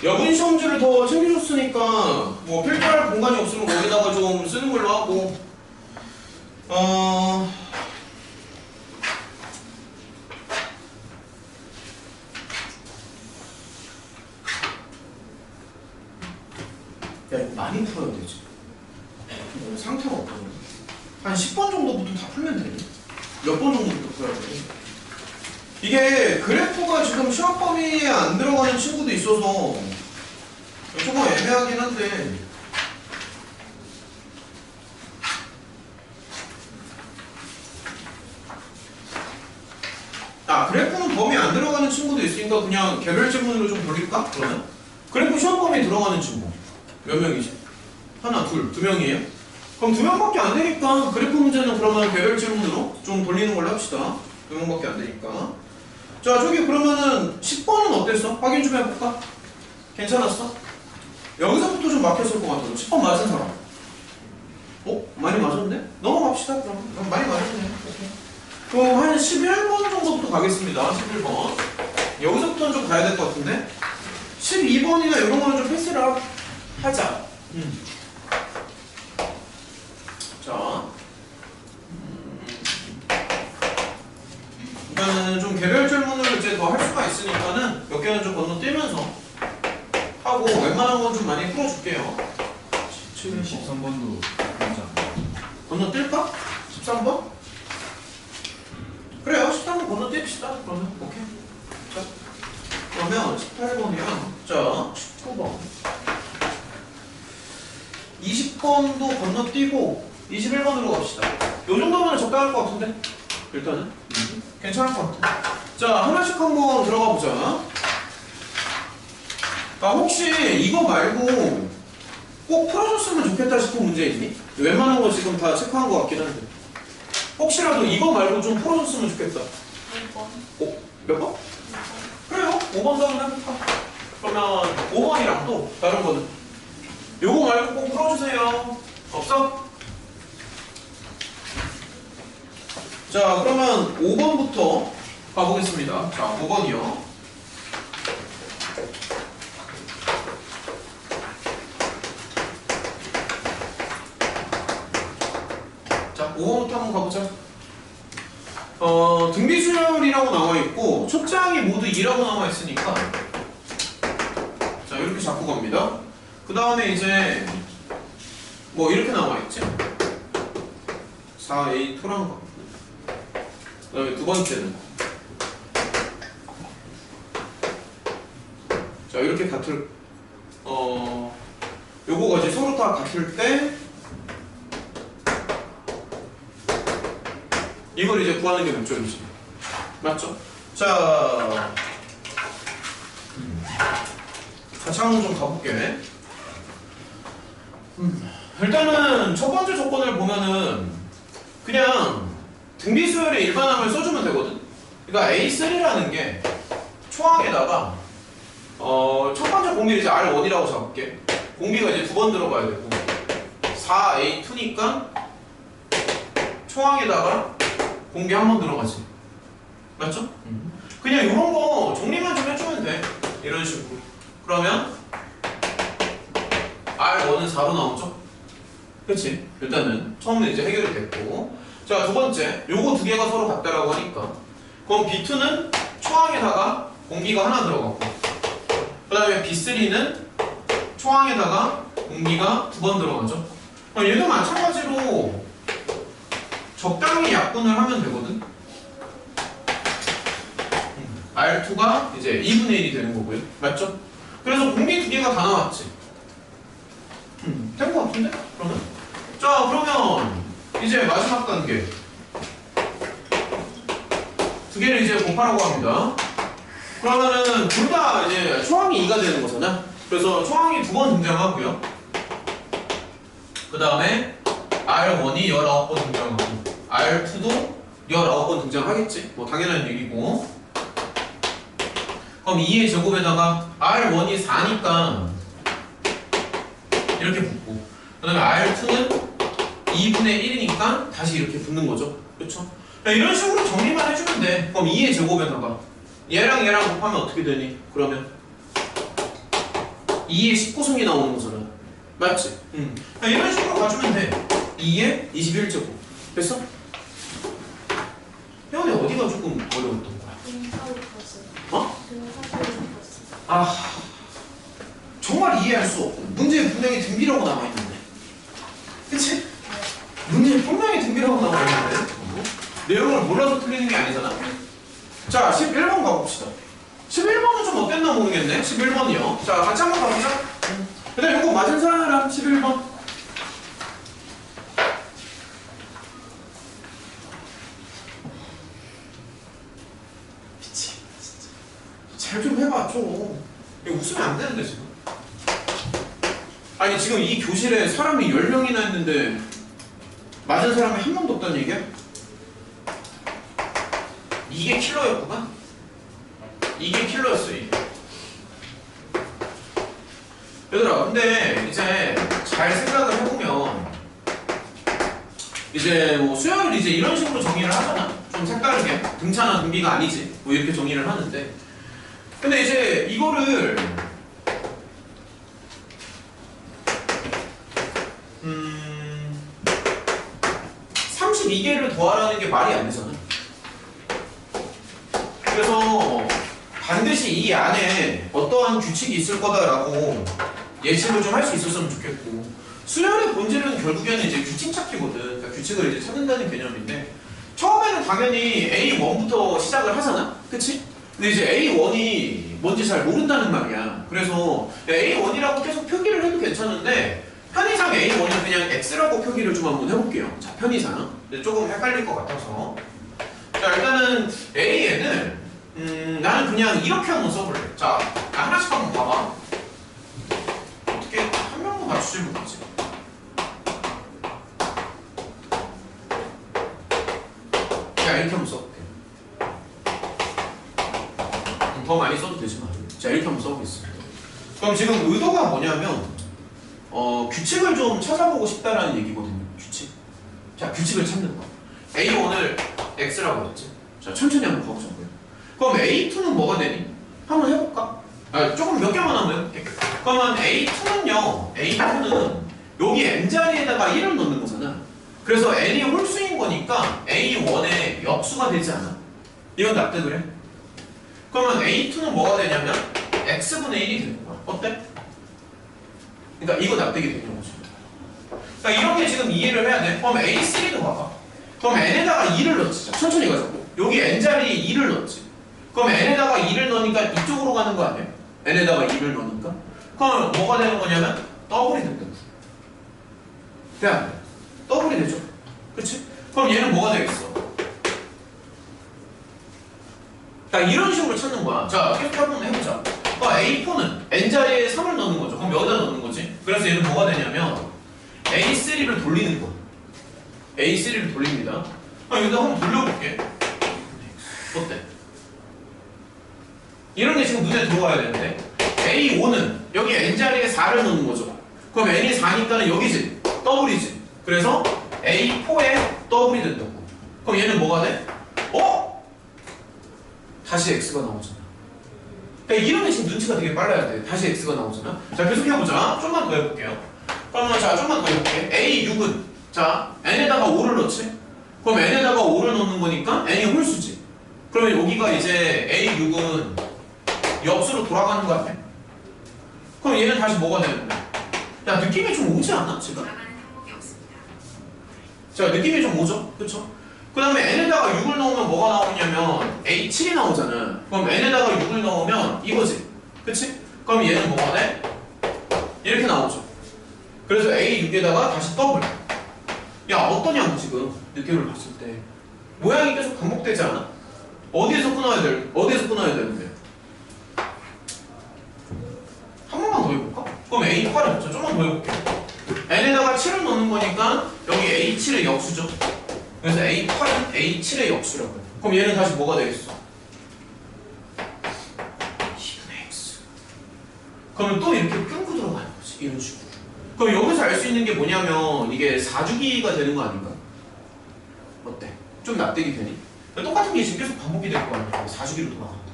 여분 시험지를 더 챙겨줬으니까 뭐 필기할 공간이 없으면 거기다가 좀 쓰는 걸로 하고 야 이거 많이 풀어야 되지. 상태가 없거든. 한 10번 정도부터 다 풀면 되니? 몇 번 정도부터 풀어야 되니? 이게 그래프가 지금 시험 범위에 안 들어가는 친구도 있어서 조금 애매하긴 한데 그래프는 범위 안 들어가는 친구도 있으니까 그냥 개별 질문으로 좀 돌릴까? 그러면? 그래프 시험 범위에 들어가는 친구 몇 명이지? 하나, 둘, 두 명이에요? 그럼 두 명밖에 안 되니까 그래프 문제는 그러면 개별 질문으로 좀 돌리는 걸로 합시다. 두 명밖에 안 되니까. 자, 저기 그러면은 10번은 어땠어? 확인 좀 해볼까? 괜찮았어? 여기서부터 좀 막혔을 것 같아서 10번 맞은 사람. 많이 맞았네? 넘어갑시다 그럼. 많이 맞았네. 오케이. 그럼 한 11번 정도부터 가겠습니다. 11번. 여기서부터는 좀 가야 될 것 같은데 12번이나 이런 거는 좀 패스를 하자. 자, 일단은 좀 개별 질문을 이제 더 할 수가 있으니까는 몇 개는 좀 건너뛰면서 하고 웬만한 건 좀 많이 풀어줄게요. 13번도 괜찮아. 건너뛸까? 13번? 그래요. 13번 건너뛰읍시다. 그러면 오케이. 자, 그러면 18번이랑 자 19번 20번도 건너뛰고 21번으로 갑시다. 요 정도면 적당할 것 같은데? 일단은 괜찮을 것 같아. 자, 하나씩 한번 들어가 보자. 혹시 이거 말고 꼭 풀어줬으면 좋겠다 싶은 문제 있니? 웬만한 거 지금 다 체크한 것 같긴 한데 혹시라도 이거 말고 좀 풀어줬으면 좋겠다. 5번. 몇 번? 그래요. 5번도 한번 해볼까? 그러면 5번이랑 또 다른 거는? 요거 말고 꼭 풀어주세요. 없어? 자, 그러면 5번부터 가보겠습니다. 자, 5번이요. 자, 5번부터 한번 가보자. 등비수열이라고 나와있고 촉장이 모두 2라고 나와있으니까 자, 이렇게 잡고 갑니다. 그 다음에 이제 뭐 이렇게 나와있지? 4A2란 거. 그 다음에 두 번째는 자, 이렇게 같을 요거가 이제 서로 다 같을 때 이걸 이제 구하는 게 목적이지. 맞죠? 자, 같이 한번 좀 가볼게. 일단은 첫 번째 조건을 보면은 그냥 등비수열의 일반함을 써주면 되거든. 그러니까 A3라는 게 초항에다가 첫 번째 공비를 이제 R1이라고 잡을게. 공비가 이제 두 번 들어가야 되고 4A2니까 초항에다가 공비 한 번 들어가지. 맞죠? 그냥 이런 거 정리만 좀 해주면 돼. 이런 식으로. 그러면 R1은 4로 나오죠? 그치? 일단은 처음에 이제 해결이 됐고, 자, 두 번째 요거 두 개가 서로 같다라고 하니까 그럼 B2는 초항에다가 공비가 하나 들어가고 그 다음에 B3는 초항에다가 공비가 두 번 들어가죠. 그럼 얘도 마찬가지로 적당히 약분을 하면 되거든. R2가 이제 2분의 1이 되는 거고요. 맞죠? 그래서 공비 두 개가 다 나왔지. 된 거 같은데? 그러면? 자, 그러면 이제 마지막 단계. 두 개를 이제 곱하라고 합니다. 그러면은 둘 다 이제 초항이 2가 되는 거잖아. 그래서 초항이 두 번 등장하고요. 그 다음에 R1이 19번 등장하고 R2도 19번 등장하겠지. 뭐 당연한 얘기고. 그럼 2의 제곱에다가 R1이 4니까 이렇게 붙고 그 다음에 R2는 2분의 1이니까 다시 이렇게 붙는 거죠. 그렇죠? 이런 식으로 정리만 해주면 돼. 그럼 2의 제곱에다가 얘랑 얘랑 곱하면 어떻게 되니? 그러면 2의 19승이 나오는 거잖아. 맞지? 응. 이런 식으로 가주면 돼. 2의 21제곱. 됐어? 혜원이 어디가 조금 어려웠던 거야? 어? 아, 정말 이해할 수 없고 문제에 분명히 등비라고 남아있는데, 그치? 문제에 분명히 등비라고 남아있는데 내용을 몰라서 틀리는 게 아니잖아. 자, 11번 가봅시다. 11번은 좀 어땠나 모르겠네. 11번이요. 자, 같이 한번 가보자. 그 다음 이거 맞은 사람 11번. 미치, 진짜. 잘 좀 해봐, 좀. 이거 웃으면 안 되는데, 지금. 아니, 지금 이 교실에 사람이 10명이나 있는데 맞은 사람이 한 명도 없다는 얘기야? 이게 킬러였구나? 이게 킬러였어, 이게. 얘들아, 근데 이제 잘 생각을 해보면 이제 뭐 수요일 이제 이런 식으로 정의를 하잖아. 좀 색다르게. 등차나 등비가 아니지. 뭐 이렇게 정의를 하는데. 근데 이제 이거를 32개를 더하라는 게 말이 안 되잖아. 그래서 반드시 이 안에 어떠한 규칙이 있을 거다라고 예측을 좀 할 수 있었으면 좋겠고, 수열의 본질은 결국에는 이제 규칙 찾기거든. 그러니까 규칙을 이제 찾는다는 개념인데, 처음에는 당연히 A1부터 시작을 하잖아? 그치? 근데 이제 A1이 뭔지 잘 모른다는 말이야. 그래서 A1이라고 계속 표기를 해도 괜찮은데, 편의상 A1은 그냥 X라고 표기를 좀 한번 해볼게요. 자, 편의상. 근데 조금 헷갈릴 것 같아서. 자, 일단은 A에는 나는 그냥 이렇게 한번 써볼래. 자, 하나씩 한번 봐봐. 어떻게 한 명도 맞추질 못하지? 자, 이렇게 한번 써볼게. 더 많이 써도 되지만. 자, 이렇게 한번 써보겠습니다. 그럼 지금 의도가 뭐냐면 규칙을 좀 찾아보고 싶다라는 얘기거든요. 규칙. 자, 규칙을 찾는 거. A1을 X라고 했지. 자, 천천히 한번 가보자고요. 그럼 A2는 뭐가 되니? 한번 해볼까? 아, 조금 몇 개만 한번 해볼게. 그러면 A2는요, A2는 여기 N자리에다가 1을 넣는 거잖아. 그래서 N이 홀수인 거니까 A1의 역수가 되지 않아. 이건 납득을 해? 그러면 A2는 뭐가 되냐면 X분의 1이 되는 거야. 어때? 그러니까 이거 납득이 되는 거죠. 그러니까 이렇게 지금 이해를 해야 돼. 그럼 A3도 봐봐. 그럼 N에다가 2를 넣지. 자, 천천히 가자고. 여기 N자리에 2를 넣지. 그럼 N에다가 2를 넣으니까 이쪽으로 가는 거 아니야? N에다가 2를 넣으니까. 그럼 뭐가 되는 거냐면 더블이 된다고. 돼, 안 돼? 더블이 되죠? 그치? 그럼 얘는 뭐가 되겠어? 자, 이런 식으로 찾는 거야. 자, 계속 한번 해보자. A4는 N자리에 3을 넣는 거죠. 그럼 여기다 넣는 거지? 그래서 얘는 뭐가 되냐면 A3를 돌리는 거. A3를 돌립니다. 여기다 한번 돌려볼게. 어때? 이런 게 지금 눈에 들어와야 되는데, A5는 여기 N자리에 4를 넣는 거죠. 그럼 N이 4니까는 여기지. 더블이지. 그래서 A4에 더블이 된다고. 그럼 얘는 뭐가 돼? 다시 X가 나오잖아. 그러니까 이런 게 지금 눈치가 되게 빨라야 돼. 다시 X가 나오잖아. 자, 계속 해보자. 좀만 더 해볼게요. 그러면 자, 좀만 더 해볼게. A6은 자, N에다가 5를 넣지? 그럼 N에다가 5를 넣는 거니까 N이 홀수지. 그러면 여기가 이제 A6은 역수로 돌아가는 거 아니야? 그럼 얘는 다시 뭐가 되는데? 야, 느낌이 좀 오지 않아, 지금? 자, 느낌이 좀 오죠? 그쵸? 그 다음에 N에다가 6을 넣으면 뭐가 나오냐면 A7이 나오잖아. 그럼 N에다가 6을 넣으면 이거지. 그치? 그럼 얘는 뭐가 돼? 이렇게 나오죠. 그래서 A6에다가 다시 더블. 야, 어떠냐고 지금 느낌을 봤을 때 모양이 계속 반복되지 않아? 어디에서 끊어야 되는데? 한 번만 더 해볼까? 그럼 A8을 붙여. 좀만 더 해볼게. N에다가 7을 넣는 거니까 여기 A7의 역수죠. 그래서 A8은 A7의 역수라고 해. 그럼 얘는 다시 뭐가 되겠어? 2분의 X. 그러면 또 이렇게 끊고 들어가는 거지. 이런 식으로. 그럼 여기서 알 수 있는 게 뭐냐면 이게 4주기가 되는 거 아닌가? 어때? 좀 납득이 되니? 똑같은 게 지금 계속 반복이 될 거 아니야. 4주기로 돌아간다고.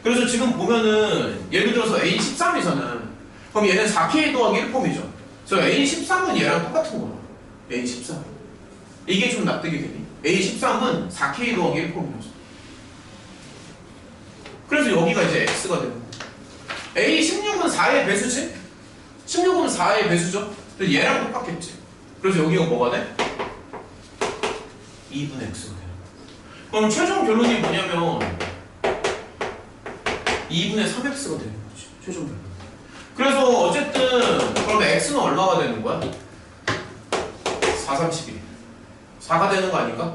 그래서 지금 보면은 예를 들어서 A13에서는 그럼 얘는 4K 더하기 1폼이죠. 그래서 A13은 얘랑 똑같은 거야. A13. 이게 좀 납득이 되니? A13은 4K 더하기 1폼이었어. 그래서 여기가 이제 X가 되는 거야. A16은 4의 배수지? 16은 4의 배수죠? 근데 얘랑 똑같겠지. 그래서 여기가 뭐가 돼? 2분의 X가 돼. 그럼 최종 결론이 뭐냐면 2분의 3X가 되는 거지. 최종 결론. 그래서 어쨌든 그럼 X는 얼마가 되는 거야? 4, 31. 4가 되는 거 아닌가?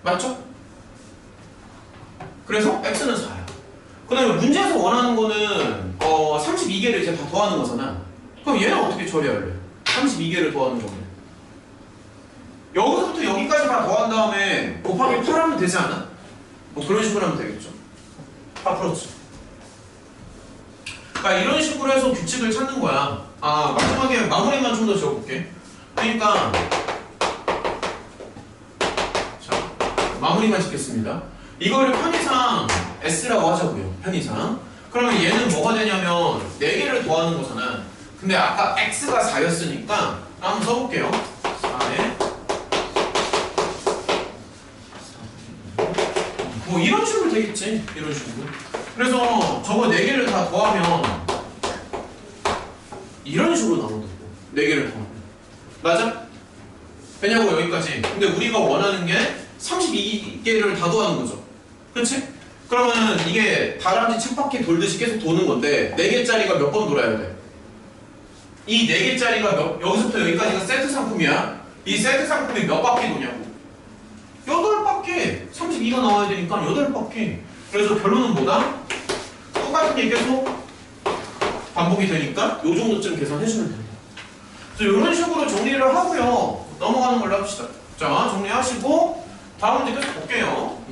맞죠? 그래서 X는 4야. 그 다음에 문제에서 원하는 거는 32개를 이제 다 더하는 거잖아. 그럼 얘는 어떻게 처리할래? 32개를 더하는 거면 여기서부터 여기까지 다 더한 다음에 곱하기 8 하면 되지 않아? 뭐 그런 식으로 하면 되겠죠. 다 풀었지. 그러니까 이런 식으로 해서 규칙을 찾는 거야. 마지막에 마무리만 좀 더 지어볼게. 그러니까 자, 마무리만 짓겠습니다. 이거를 편의상 S라고 하자고요. 편의상. 그러면 얘는 뭐가 되냐면 4개를 더하는 거잖아. 근데 아까 X가 4였으니까 한번 써볼게요. 4에 뭐 이런 식으로 되겠지. 이런 식으로. 그래서 저거 4개를 다 더하면 이런 식으로 나온다고. 4개를 더하면. 맞아? 되냐고 여기까지. 근데 우리가 원하는 게 32개를 다 더하는 거죠. 그렇지? 그러면 이게 다람쥐 쳇바퀴 돌듯이 계속 도는 건데 4개짜리가 몇 번 돌아야 돼? 이 4개짜리가 여기서부터 여기까지가 세트 상품이야. 이 세트 상품이 몇 바퀴 도냐고. 8바퀴. 32가 나와야 되니까 8바퀴. 그래서 결론은 뭐다? 똑같은 얘기 계속 반복이 되니까 요 정도쯤 계산해주면 됩니다. 그래서 이런 식으로 정리를 하고요. 넘어가는 걸로 합시다. 자, 정리하시고 다음 문제 계속 볼게요.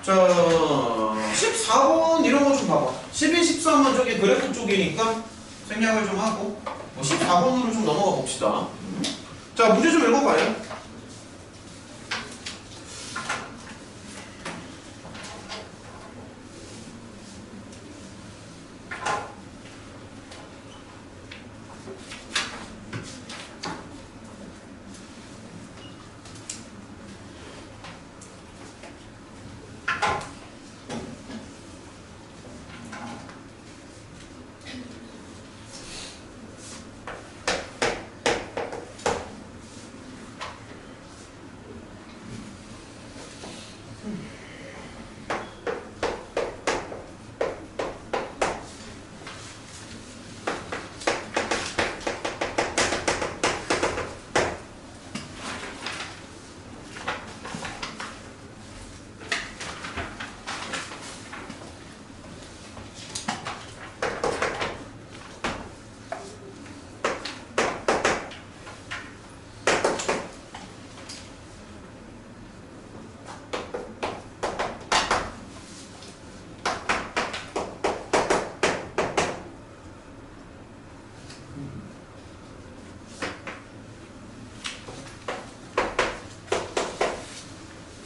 자, 14번 이런 거 좀 봐봐. 12, 13은 저기 그래프 쪽이니까 생략을 좀 하고 14번으로 좀 넘어가 봅시다. 자, 문제 좀 읽어봐요.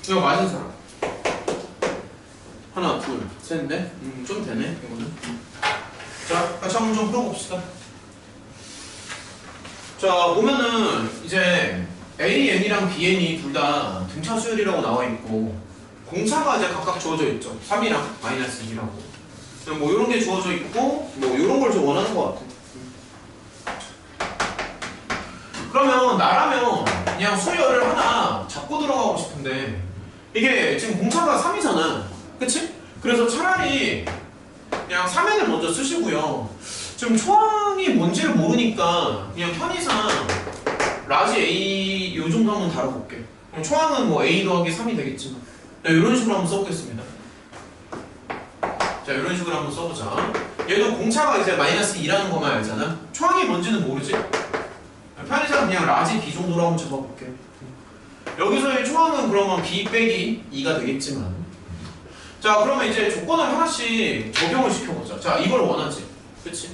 이거 맞은 사람. 하나, 둘, 셋, 넷. 좀 되네, 이거는. 자, 같이 한번 좀 풀어봅시다. 자, 보면은, 이제, AN이랑 BN이 둘 다 등차 수열이라고 나와 있고, 공차가 이제 각각 주어져 있죠. 3이랑 마이너스 2라고. 뭐, 요런 게 주어져 있고, 뭐, 요런 걸 좀 원하는 것 같아. 그러면, 나라면, 그냥 수열을 하나 잡고 들어가고 싶은데, 이게 지금 공차가 3이잖아. 그치? 그래서 차라리 그냥 3n을 먼저 쓰시고요. 지금 초항이 뭔지를 모르니까 그냥 편의상 라지 A 요 정도 한번 다뤄볼게. 그럼 초항은 뭐 A 더하기 3이 되겠지만. 자, 이런 식으로 한번 써보겠습니다. 자, 이런 식으로 한번 써보자. 얘도 공차가 이제 마이너스 2라는 것만 알잖아. 초항이 뭔지는 모르지? 편의상 그냥 라지 B 정도로 한번 잡아볼게. 여기서의 초항은 그러면 B 빼기 2가 되겠지만, 자, 그러면 이제 조건을 하나씩 적용을 시켜보자. 자, 이걸 원하지. 그치?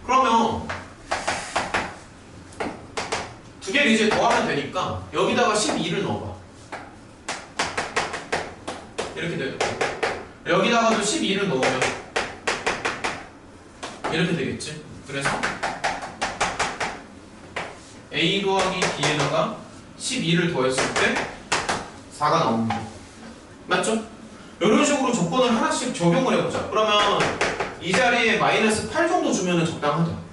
그러면 두 개를 이제 더하면 되니까 여기다가 12를 넣어봐. 이렇게 되고, 여기다가도 12를 넣으면 이렇게 되겠지. 그래서 A 더하기 B에다가 12를 더했을 때 4가 나옵니다. 맞죠? 이런 식으로 조건을 하나씩 적용을 해보자. 그러면 이 자리에 마이너스 8 정도 주면 적당하다.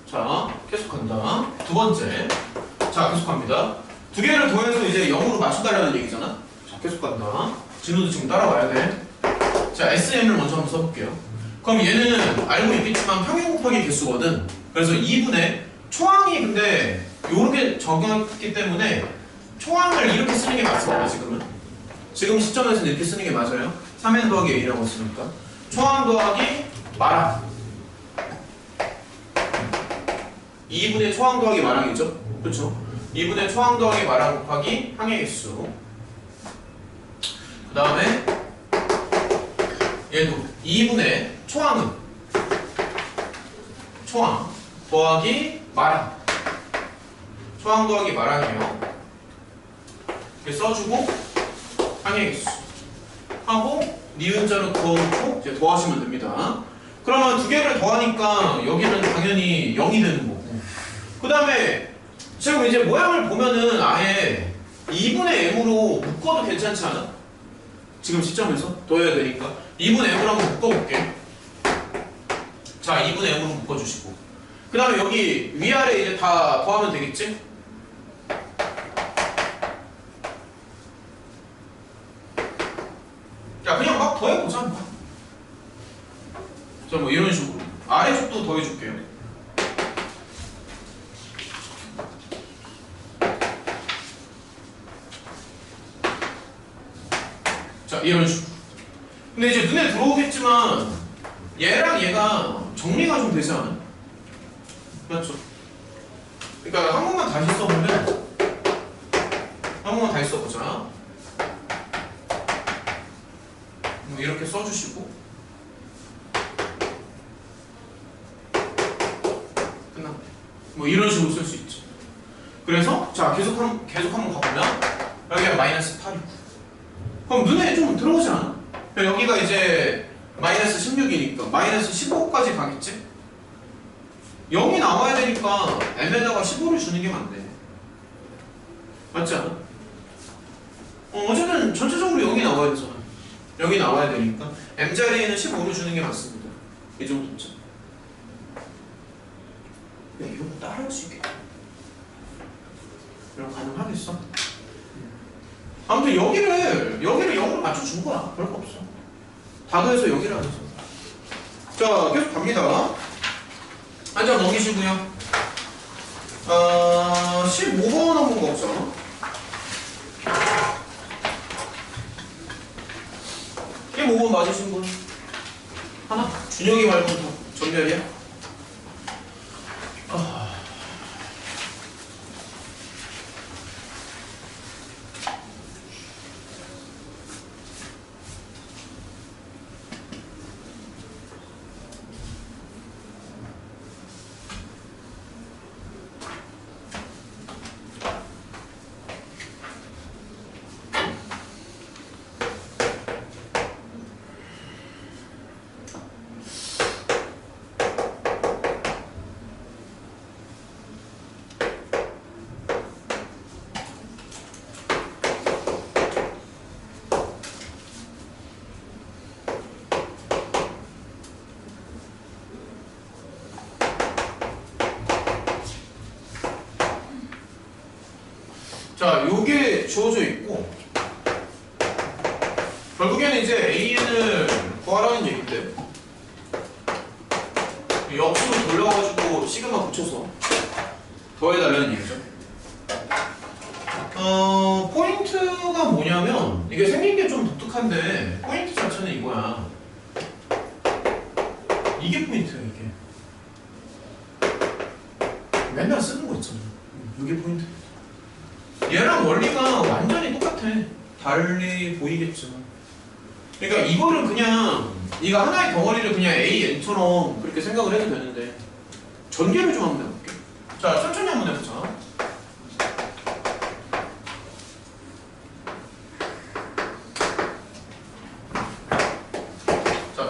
자, 계속한다. 두 번째. 자, 계속합니다. 두 개를 더해서 이제 0으로 맞춰달라는 얘기잖아. 자, 계속간다. 진호도 지금 따라와야 돼. 자, SM을 먼저 한번 써볼게요. 그럼 얘는 알고 있겠지만 평행 곱하기 개수거든. 그래서 2분의 초항이 근데 요렇게 적용했기 때문에 초항을 이렇게 쓰는 게 맞습니다, 지금은. 지금 시점에서는 이렇게 쓰는 게 맞아요. 3n 더하기 a라고 했으니까. 초항 더하기 마랑. 2분의 초항 더하기 마랑이죠? 그렇죠? 2분의 초항 더하기 마랑 곱하기 항의 개수. 그 다음에 얘도 2분의 초항은 초항 더하기 마랑. 초항 더하기 마랑이에요. 이렇게 써주고 항의 개수 하고 니은자로 더놓고 이제 더하시면 됩니다. 그러면 두 개를 더하니까 여기는 당연히 0이 되는 거고. 그 다음에 지금 이제 모양을 보면은 아예 2분의 m으로 묶어도 괜찮지 않아? 지금 시점에서 더해야 되니까 2분의 m으로 한번 묶어볼게. 자, 2분의 m으로 묶어주시고 그 다음에 여기 위아래 이제 다 더하면 되겠지? 야, 그냥 막 더해보자. 자, 뭐 이런 식으로 아래쪽도 더해줄게요. 자, 이런 식으로. 근데 이제 눈에 들어오겠지만 얘랑 얘가 정리가 좀 되지 않아? 맞죠? 그러니까 한 번만 다시 써보면 한 번만 다시 써보자. 뭐 이렇게 써주시고 끝나. 뭐 이런 식으로 쓸 수 있지. 그래서 자 계속 한번 가보면 여기가 마이너스 8이고 그럼 눈에 좀 들어오지 않아? 여기가 이제 마이너스 16이니까 마이너스 15까지 가겠지? 0이 나와야 되니까 m에다가 15를 주는 게 맞네. 맞지 않아? 어쨌든 전체적으로 0이 나와야 되잖아. 0이 나와야 되니까 m자리에는 15를 주는 게 맞습니다. 이 정도쯤. 야, 이런 거 따라할 수 있겠다. 이런 거 가능하겠어? 아무튼 여기를 0으로 맞춰준 거야. 별거 없어. 다 더해서 여기를 하겠어. 자, 계속 갑니다. 한 장 넘기시고요. 15번 한번 가보자. 이게 15번 맞으신 분? 하나? 준혁이 말고 다 전멸이야? 자, 요게 주어져 있고 결국에는 이제 AN을 구하라는 얘기인데 역수로 돌려가지고 시그마 붙여서 더해달라는 얘기죠. 포인트가 뭐냐면 이게 생긴 게 좀 독특한데 포인트 자체는 이거야. 이게 포인트야. 이게 맨날 쓰는 거 있잖아. 이게 포인트. 얘랑 원리가 완전히 똑같아. 달리 보이겠지만. 그러니까 이거를 그냥 네가 하나의 덩어리를 그냥 A, N처럼 그렇게 생각을 해도 되는데 전개를 좀 한번 해볼게. 자, 천천히 한번 해보자.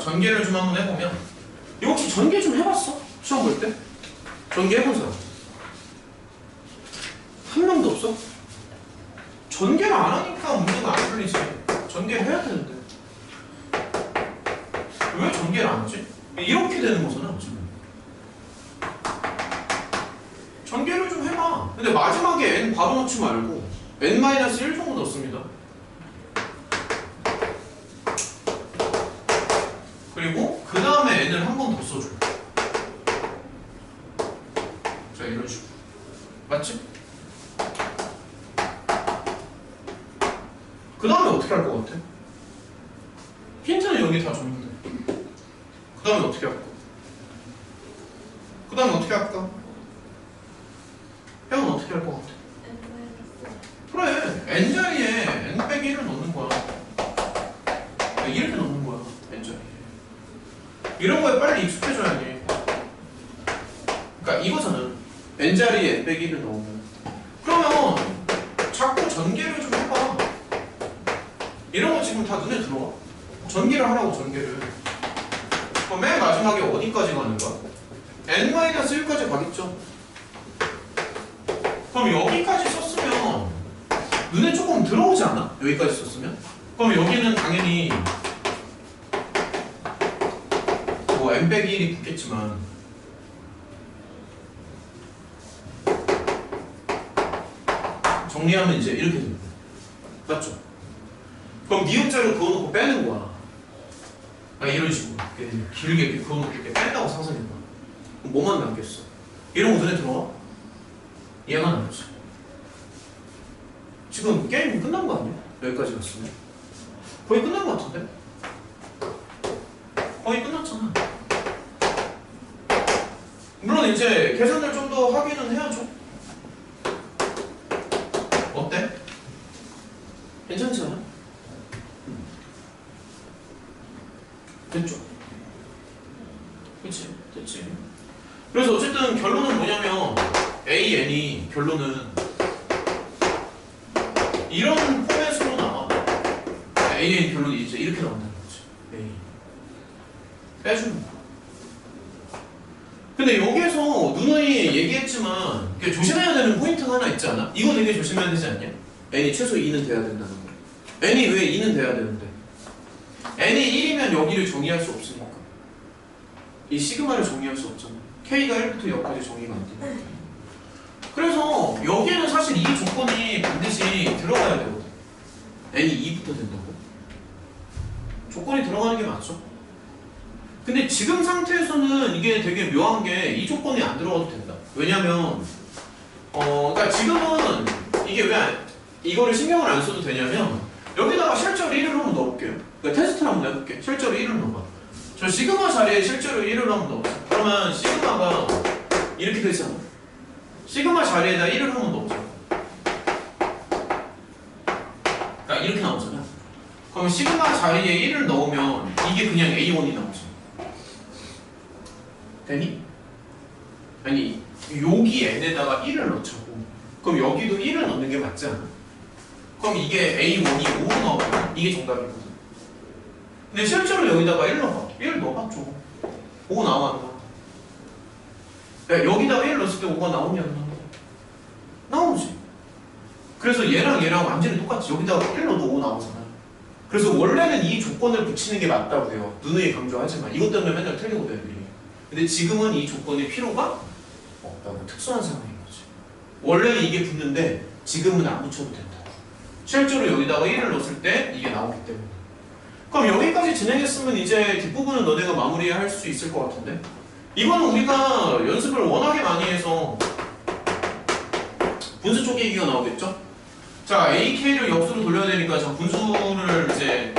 전개를 좀 한번 해보면 이거 혹시 전개 좀 해봤어? 시험 볼 때? 전개 해본 사람? 한 명도 없어? 전개를 안 하니까 문제가 안 풀리지. 전개를 해야 되는데 왜 전개를 안 하지? 이렇게 되는 거잖아 지금. 전개를 좀 해봐. 근데 마지막에 n 바로 넣지 말고 n-1 정도 넣습니다. 그리고 그 다음에 n을 한 번 더 써줘. 자, 이런 식으로. 맞지? 그 다음에 어떻게 할 것 같아? 힌트는 여기 다 줬는데. 그 다음에 어떻게 할까? 그 다음에 어떻게 할까? 형은 어떻게 할 것 같아? 그래, n자리에 n 빼기 1을 넣는 거야. 이렇게 넣는 거야, n자리에. 이런 거에 빨리 익숙해져야지. 그러니까 이거잖아. n자리에 n 빼기 1을 넣으면. 그러면 자꾸 전개를 좀 해봐. 이런 거 지금 다 눈에 들어와. 전개를 하라고, 전개를. 그럼 맨 마지막에 어디까지 가는 거야? n-1까지 가겠죠? 그럼 여기까지 썼으면 눈에 조금 들어오지 않아? 여기까지 썼으면? 그럼 여기는 당연히 뭐 n 빼기 1이 붙겠지만 정리하면 이제 이렇게 됩니다. 맞죠? 그럼 니은자를 그어놓고 빼는 거야. 이런 식으로 길게 이렇게 그어놓고 이렇게 뺀다고 상상해봐. 그럼 뭐만 남겠어? 이런 거 눈에 들어와? 이해가 안 되지. 지금 게임 끝난 거 아니야? 여기까지 갔으면 거의 끝난 거 같은데? 거의 끝났잖아. 물론 이제 계산을 좀 더 하기는 해야죠. 어때? 괜찮지 않아? 됐죠? 그치? 됐지. 그래서 어쨌든 결론은 뭐냐면 AN이 결론은 이런 포맷으로 나와. AN 결론이 이제 이렇게 나온다는 거지. A 빼주는 거야. 근데 여기에서 누누이 얘기했지만 조심해야 되는 포인트가 하나 있지 않아? 이거 되게 조심해야 되지 않냐? n이 최소 2는 돼야 된다는 거. n이 왜 2는 돼야 되는데? n이 1이면 여기를 정의할 수 없으니까. 이 시그마를 정의할 수 없잖아. k가 1부터 0까지 정의가 안 돼. 그래서 여기에는 사실 이 조건이 반드시 들어가야 되거든. n이 2부터 된다고? 조건이 들어가는 게 맞죠? 근데 지금 상태에서는 이게 되게 묘한 게 이 조건이 안 들어가도 된다. 왜냐면 그러니까 지금은 이게 왜 이거를 신경을 안 써도 되냐면 여기다가 실제로 1을 한번 넣어볼게요. 그러니까 테스트를 한번 해볼게. 실제로 1을 넣어봐. 저 시그마 자리에 실제로 1을 한번 넣어보세요. 그러면 시그마가 이렇게 되잖아. 시그마 자리에다 1을 한번 넣어보자. 그러니까 이렇게 나오잖아. 그럼 시그마 자리에 1을 넣으면 이게 그냥 A1이 나오죠. 되니? 아니 여기 n에다가 1을 넣자고. 그럼 여기도 1을 넣는 게 맞지 않아? 그럼 이게 A1이 5 넣으면 이게 정답이거든. 근데 실제로 여기다가 1 넣어봐. 1 넣어봤죠. 5 나와 안 나와? 야, 여기다가 1 넣었을 때 5가 나오냐 안 나오냐? 나오지. 그래서 얘랑 완전히 똑같지. 여기다가 1 넣어도 5 나오잖아. 그래서 원래는 이 조건을 붙이는 게 맞다고 해요. 누누이 강조하지만 이것 때문에 맨날 틀리거든 애들이. 근데 지금은 이 조건의 필요가 없다고. 특수한 상황인 거지. 원래는 이게 붙는데 지금은 안 붙여도 된다. 실제로 여기다가 1을 넣었을 때 이게 나오기 때문에. 그럼 여기까지 진행했으면 이제 뒷부분은 너네가 마무리할 수 있을 것 같은데? 이거는 우리가 연습을 워낙에 많이 해서 분수 쪼개기가 나오겠죠? 자, AK를 역수로 돌려야 되니까 자, 분수를 이제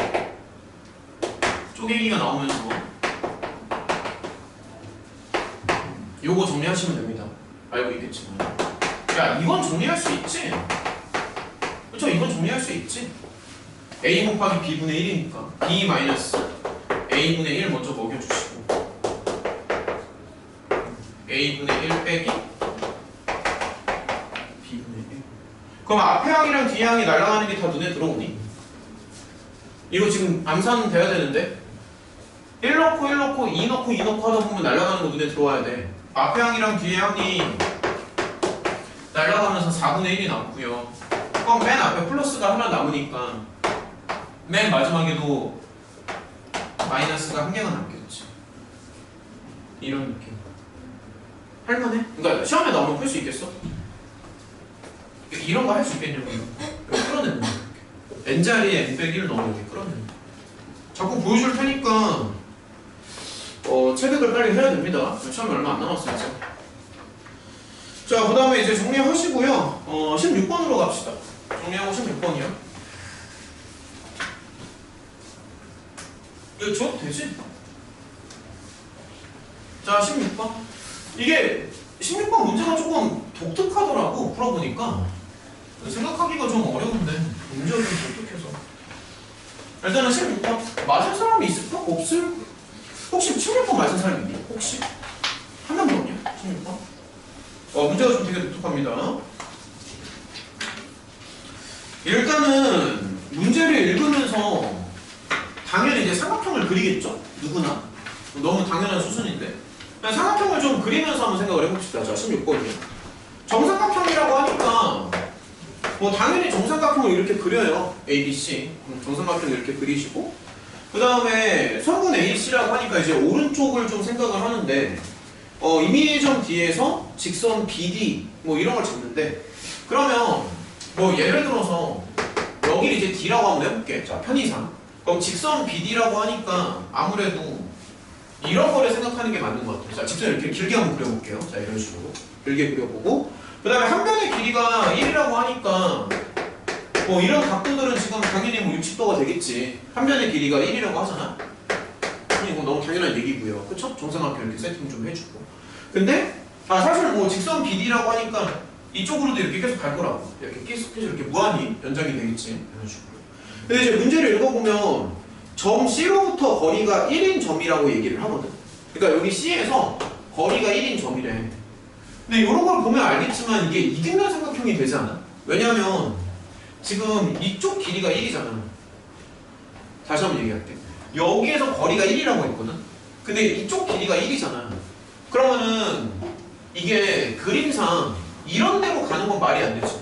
쪼개기가 나오면서 요거 정리하시면 됩니다. 알고 있겠지만. 야, 이건 정리할 수 있지? 그쵸? 이건 정리할 수 있지? A 곱하기 B분의 1이니까 B 마이너스 A분의 1 먼저 먹여주시고 A분의 1 빼기 B분의 1. 그럼 앞에 항이랑 뒤에 항이 날아가는 게 다 눈에 들어오니? 이거 지금 암산 돼야 되는데? 1 넣고 1 넣고 2 넣고 2 넣고 하다 보면 날아가는 거 눈에 들어와야 돼. 앞에 항이랑 뒤에 항이 날아가면서 4분의 1이 남고요. 그럼 맨 앞에 플러스가 하나 남으니까 맨 마지막에도 마이너스가 한 개가 남겠지. 이런 느낌. 할만해? 그러니까 시험에 나오면 풀 수 있겠어? 이런 거 할 수 있겠냐고. 끌어내는 거야. n자리에 n-1 넣으면 이렇게 끌어내는 거야. 자꾸 보여줄 테니까 체득을 빨리 해야 됩니다. 시험이 얼마 안 남았어요. 자, 그 다음에 이제 정리하시고요. 16번으로 갑시다. 정리하고 16번이요. 이거 줘도 되지? 자, 16번. 이게 16번 문제가 조금 독특하더라고, 풀어보니까. 생각하기가 좀 어려운데, 문제가 좀 독특해서. 일단은 16번. 맞은 사람이 있을까? 없을? 혹시 16번 맞은 사람이 있니? 혹시? 한 명도 없냐? 16번? 문제가 좀 되게 독특합니다. 일단은 문제를 읽으면서 당연히 이제 삼각형을 그리겠죠? 누구나. 너무 당연한 수순인데. 그냥 삼각형을 좀 그리면서 한번 생각을 해봅시다. 자, 16번이요. 정삼각형이라고 하니까 뭐 당연히 정삼각형을 이렇게 그려요. A, B, C. 정삼각형을 이렇게 그리시고 그 다음에 선분 AC라고 하니까 이제 오른쪽을 좀 생각을 하는데 임의점 뒤에서 직선 BD 뭐 이런 걸 잡는데 그러면 뭐 예를 들어서 여기를 이제 D라고 한번 해볼게. 자, 편의상. 그럼 직선 BD라고 하니까 아무래도 이런 거를 생각하는 게 맞는 것 같아요. 자, 직선 이렇게 길게 한번 그려볼게요. 자, 이런 식으로 길게 그려보고 그 다음에 한 변의 길이가 1이라고 하니까 뭐 이런 각도들은 지금 당연히 뭐 60도가 되겠지. 한 변의 길이가 1이라고 하잖아. 이거 너무 당연한 얘기고요. 그쵸? 정삼각형 이렇게 세팅 좀 해주고. 근데 사실 뭐 직선 BD라고 하니까 이쪽으로도 이렇게 계속 갈 거라고. 이렇게 계속 이렇게 무한히 연장이 되겠지. 이런 식으로. 근데 이제 문제를 읽어보면 점 C로부터 거리가 1인 점이라고 얘기를 하거든. 그러니까 여기 C에서 거리가 1인 점이래. 근데 이런 걸 보면 알겠지만 이게 이등변 삼각형이 되지 않아? 왜냐면 지금 이쪽 길이가 1이잖아. 다시 한번 얘기할게. 여기에서 거리가 1이라고 했거든. 근데 이쪽 길이가 1이잖아. 그러면은 이게 그림상 이런 데로 가는 건 말이 안 되지.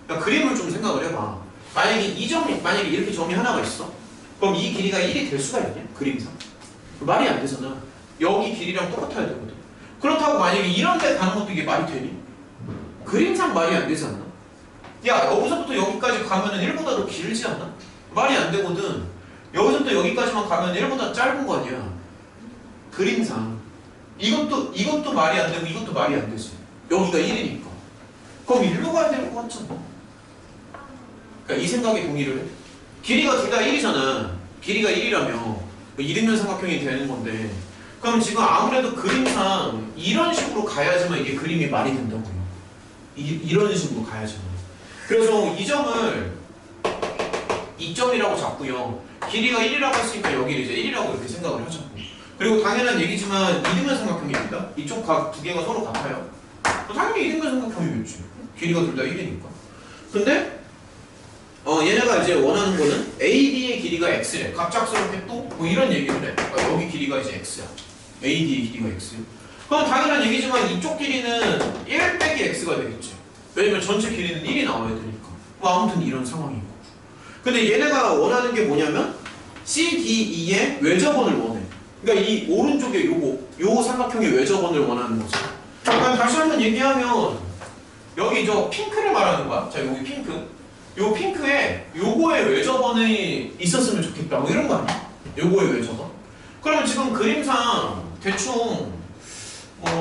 그러니까 그림을 좀 생각을 해봐. 만약에 이렇게 점이 하나가 있어. 그럼 이 길이가 1이 될 수가 있냐? 그림상. 말이 안 되잖아. 여기 길이랑 똑같아야 되거든. 그렇다고 만약에 이런 데 가는 것도 이게 말이 되니? 그림상 말이 안 되지 않나? 야, 여기서부터 여기까지 가면은 1보다 더 길지 않나? 말이 안 되거든. 여기서부터 여기까지만 가면 1보다 짧은 거 아니야. 그림상. 이것도 말이 안 되고 이것도 말이 안 되지. 여기가 1이니까. 그럼 1로 가야 될 것 같잖아. 그러니까 이 생각에 동의를 해. 길이가 둘 다 1이잖아. 길이가 1이라며 1인면 삼각형이 되는 건데 그럼 지금 아무래도 그림상 이런 식으로 가야지만 이게 그림이 말이 된다고요. 이런 식으로 가야지만. 그래서 이 점을 2점이라고 잡고요. 길이가 1이라고 했으니까 여기를 이제 1이라고 이렇게 생각을 하자고. 그리고 당연한 얘기지만 이등변 삼각형입니다. 이쪽 각 두 개가 서로 같아요. 당연히 이등변 삼각형이겠지. 길이가 둘 다 1이니까. 근데 얘네가 이제 원하는 거는 AD의 길이가 X래. 갑작스럽게 또 뭐 이런 얘기를 해. 그러니까 여기 길이가 이제 X야. AD의 길이가 X야. 그럼 당연한 얘기지만 이쪽 길이는 1 빼기 X가 되겠지. 왜냐면 전체 길이는 1이 나와야 되니까. 뭐 아무튼 이런 상황인 거고. 근데 얘네가 원하는 게 뭐냐면 CDE의 외접원을 원해. 그러니까 이 오른쪽에 요 삼각형의 외접원을 원하는 거지. 그럼 다시 한번 얘기하면 여기 저 핑크를 말하는 거야. 자, 여기 핑크. 요 핑크에 요거의 외접원이 있었으면 좋겠다. 뭐 이런 거 아니야? 요거의 외접원. 그러면 지금 그림상 대충